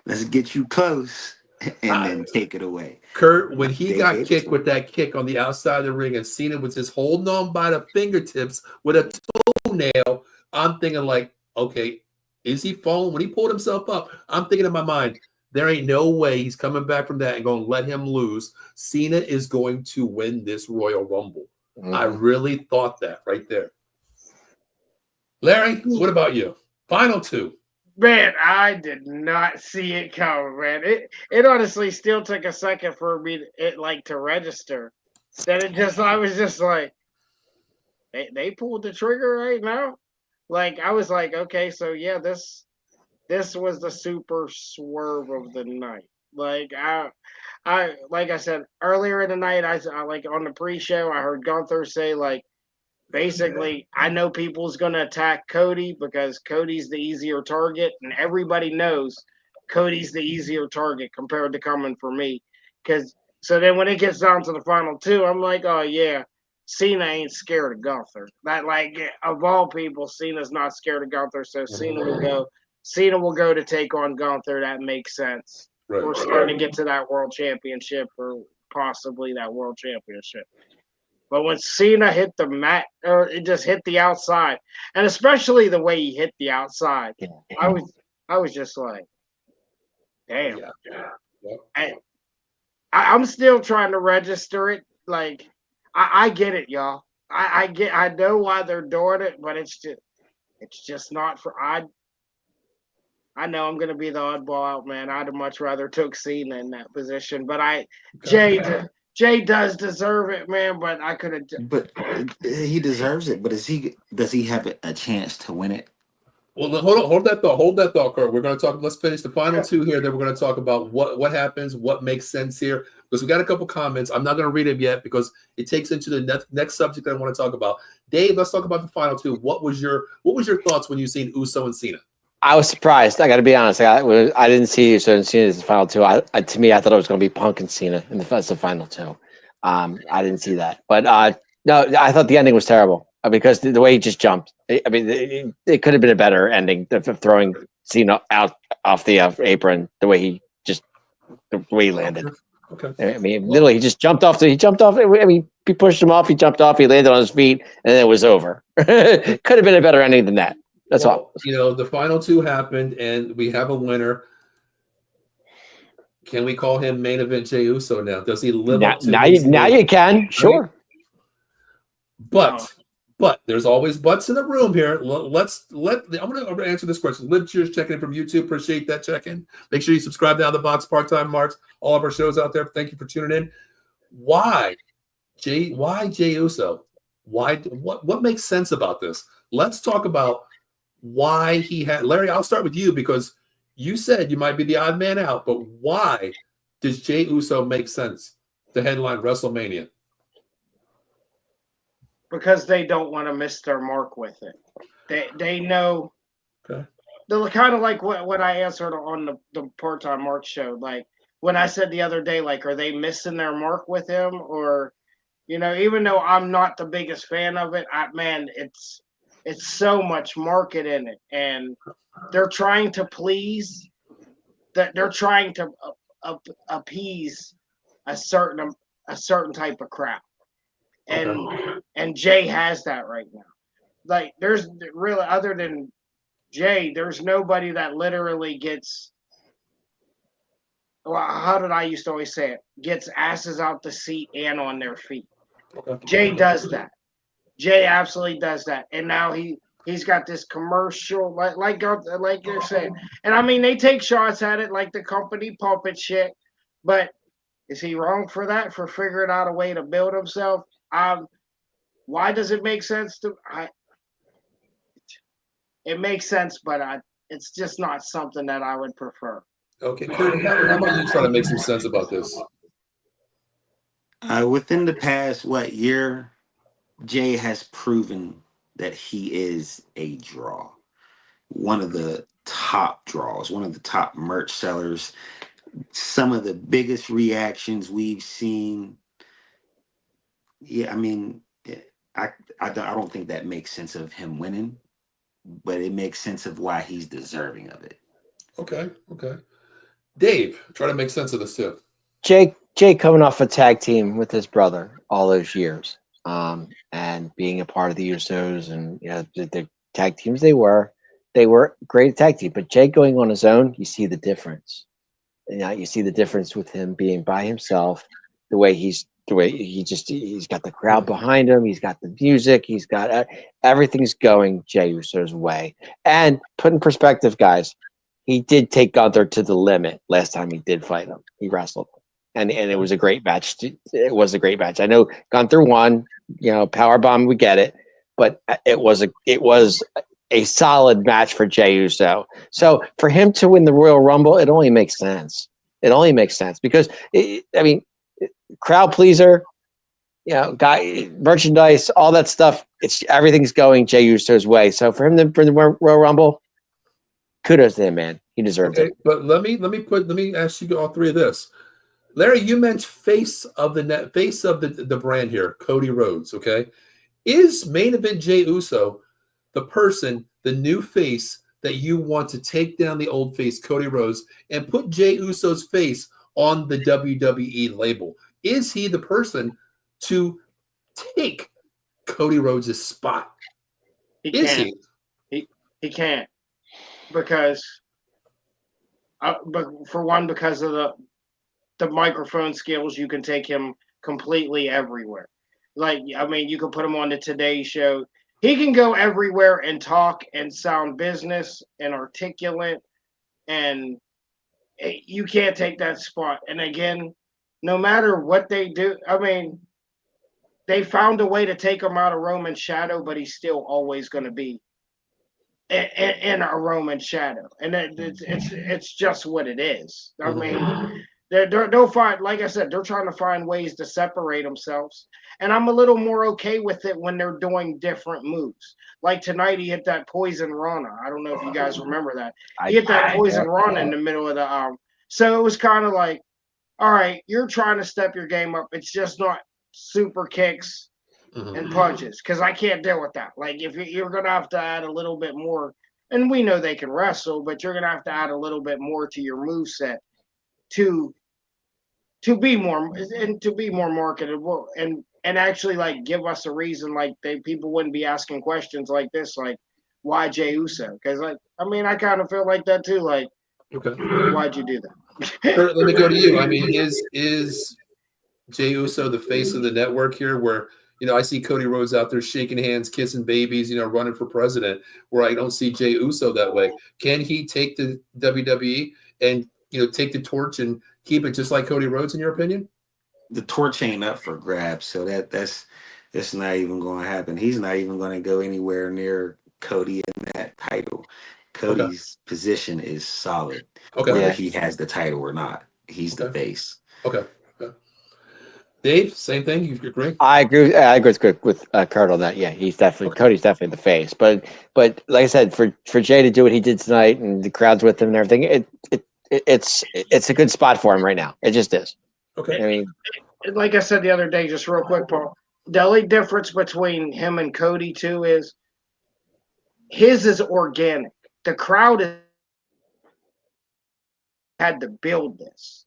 let's get you close and then take it away. Kurt, when he got kicked with that kick on the outside of the ring and Cena was just holding on by the fingertips with a toenail, I'm thinking like, okay, is he falling? When he pulled himself up, I'm thinking in my mind, there ain't no way he's coming back from that and going to let him lose. Cena is going to win this Royal Rumble. Mm-hmm. I really thought that right there. Larry, what about you? Final two. Man, I did not see it coming, man. It honestly still took a second for me to register. I was just like, they pulled the trigger right now. Like I was like, okay, so yeah, this was the super swerve of the night. Like I like I said earlier in the night, I like on the pre-show, I heard Gunther say like, basically, I know people's going to attack Cody because Cody's the easier target, and everybody knows Cody's the easier target compared to coming for me. So then when it gets down to the final two, I'm like, oh yeah, Cena ain't scared of Gunther. That like of all people, Cena's not scared of Gunther, so Cena will go to take on Gunther. That makes sense. Right. We're starting to get to that world championship or possibly that world championship. But when Cena hit the mat, or it just hit the outside, and especially the way he hit the outside, I was just like, damn. Yeah. I'm still trying to register it. Like, I get it, y'all. I know why they're doing it, but it's just not for I know I'm gonna be the oddball out, man. I'd have much rather took Cena in that position, but Jay does deserve it, man, but I could have. But he deserves it. But does he have a chance to win it? Well, hold that thought, Kurt. We're going to talk. Let's finish the final two here. Then we're going to talk about what happens, what makes sense here. Because we got a couple comments. I'm not going to read them yet because it takes into the next subject that I want to talk about. Dave, let's talk about the final two. What was your thoughts when you seen Uso and Cena? I was surprised. I got to be honest. I didn't see Uso and Cena as the final two. To me, I thought it was going to be Punk and Cena in the final two. I didn't see that, but no, I thought the ending was terrible because the way he just jumped. I mean, it could have been a better ending of throwing Cena out off the apron the way he landed. Okay. I mean, literally, he just jumped off. He pushed him off. He jumped off. He landed on his feet, and then it was over. Could have been a better ending than that. That's all. The final two happened, and we have a winner. Can we call him main event Jey Uso now? Does he live up to now you can, sure. But there's always buts in the room here. I'm gonna answer this question. Liv Cheers checking in from YouTube. Appreciate that check-in. Make sure you subscribe down the box, Part-Time Marks, all of our shows out there. Thank you for tuning in. Why Jey Uso? What makes sense about this? Let's talk about why he had Larry. I'll start with you because you said you might be the odd man out, but why does Jey Uso make sense to headline WrestleMania? Because they don't want to miss their mark with it. They know. Okay. They're kind of like what I answered on the Part-Time Mark show. Like when I said the other day, like, are they missing their mark with him? Or, even though I'm not the biggest fan of it, it's so much market in it, and they're trying to please. That they're trying to appease a certain type of crowd, and Jay has that right now. Like there's really other than Jay, there's nobody that literally gets. Well, how did I used to always say it? Gets asses out the seat and on their feet. Okay. Jay does that. Jay absolutely does that, and now he's got this commercial like you're saying, and I mean they take shots at it like the company puppet shit, but is he wrong for that? For figuring out a way to build himself? Why does it make sense to? It makes sense, but it's just not something that I would prefer. Okay, Kurt, how about you try to make some sense about this? Within the past year, Jay has proven that he is a draw. One of the top draws, one of the top merch sellers. Some of the biggest reactions we've seen. Yeah, I mean, I don't think that makes sense of him winning, but it makes sense of why he's deserving of it. Okay. Dave, try to make sense of this too. Jake coming off a tag team with his brother all those years, and being a part of the Usos, and the tag teams they were great tag team. But Jake going on his own, you see the difference. You see the difference with him being by himself. The way he's got the crowd behind him. He's got the music. He's got everything's going Jey Uso's way. And put in perspective, guys, he did take Gunther to the limit last time he did fight him. He wrestled him. And it was a great match. It was a great match. I know Gunther won, powerbomb, we get it, but it was a solid match for Jey Uso. So for him to win the Royal Rumble, it only makes sense. It only makes sense because crowd pleaser, merchandise, all that stuff. Everything's going Jey Uso's way. So for him to for the Royal Rumble, kudos to him, man. He deserves it. But let me ask you all three of this. Larry, you mentioned face of the brand here, Cody Rhodes. Okay, is main event Jey Uso the person, the new face that you want to take down the old face, Cody Rhodes, and put Jey Uso's face on the WWE label? Is he the person to take Cody Rhodes' spot? He can't because for one, because of the microphone skills, you can take him completely everywhere. You can put him on the Today Show. He can go everywhere and talk and sound business and articulate, and you can't take that spot. And again, no matter what they do, they found a way to take him out of Roman's shadow, but he's still always going to be in a Roman shadow, and it's just what it is. They'll find, like I said, they're trying to find ways to separate themselves. And I'm a little more okay with it when they're doing different moves. Like tonight, he hit that Poison Rana. I don't know if you guys remember that. He hit that Poison Rana in the middle of the So it was kind of like, all right, you're trying to step your game up. It's just not super kicks and punches, because I can't deal with that. Like, if you're going to have to add a little bit more, and we know they can wrestle, but you're going to have to add a little bit more to your moveset to be more marketable and actually give us a reason, people wouldn't be asking questions like this, like why Jey Uso? Because I kind of feel like that too. Okay, why'd you do that? Kurt, let me go to you. Is Jey Uso the face of the network here? Where I see Cody Rhodes out there shaking hands, kissing babies, running for president. Where I don't see Jey Uso that way. Can he take the WWE and take the torch and keep it just like Cody Rhodes, in your opinion? The torch ain't up for grabs, so that's not even going to happen. He's not even going to go anywhere near Cody in that title. Cody's position is solid, whether he has the title or not. He's the face. Okay. Dave, same thing. You agree? I agree. I agree with Kurt on that. Yeah, he's definitely Cody's definitely the face. But like I said, for Jay to do what he did tonight and the crowd's with him and everything, it's a good spot for him right now. It just is. Okay. Like I said the other day, just real quick, Paul, the only difference between him and Cody too is his is organic. The crowd had to build this.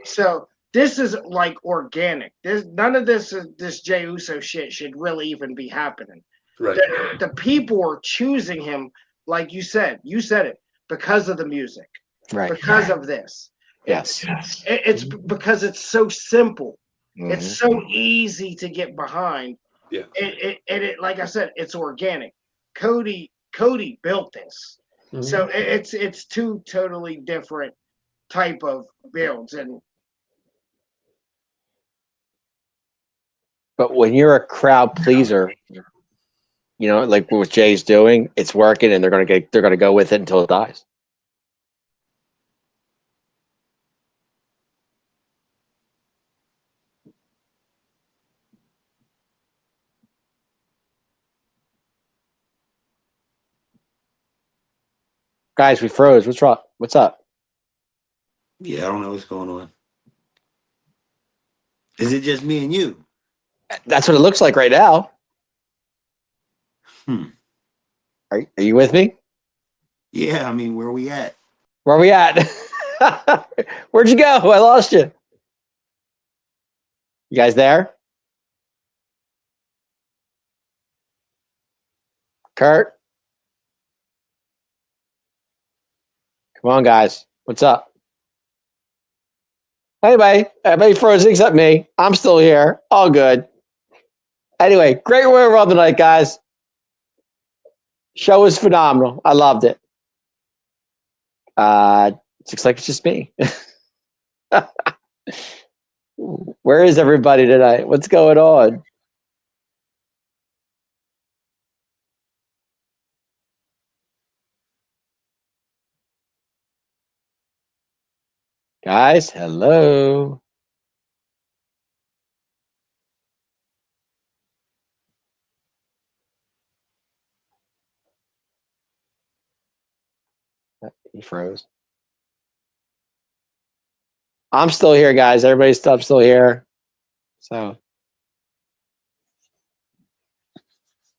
So this is organic. None of this Jey Uso shit should really even be happening. Right. The people are choosing him, like you said it, because of the music. Right. Because of this. Yes. It's because it's so simple. It's so easy to get behind. Yeah. It like I said, it's organic. Cody built this. So it's two totally different type of builds. And But when you're a crowd pleaser, you know, like what Jay's doing, it's working, and they're gonna go with it until it dies. Guys, we froze. What's wrong? What's up? Yeah, I don't know what's going on. Is it just me and you? That's what it looks like right now. Are you with me? Yeah, I mean, where we at? Where are we at? Where'd you go? I lost you. You guys there? Kurt? Come on, guys. What's up? Anybody? Everybody frozen except me. I'm still here. All good. Anyway, great Royal Rumble tonight, guys. Show was phenomenal. I loved it. Looks like it's just me. Where is everybody tonight? What's going on? Guys, hello. He froze. I'm still here, guys. Everybody's still here. So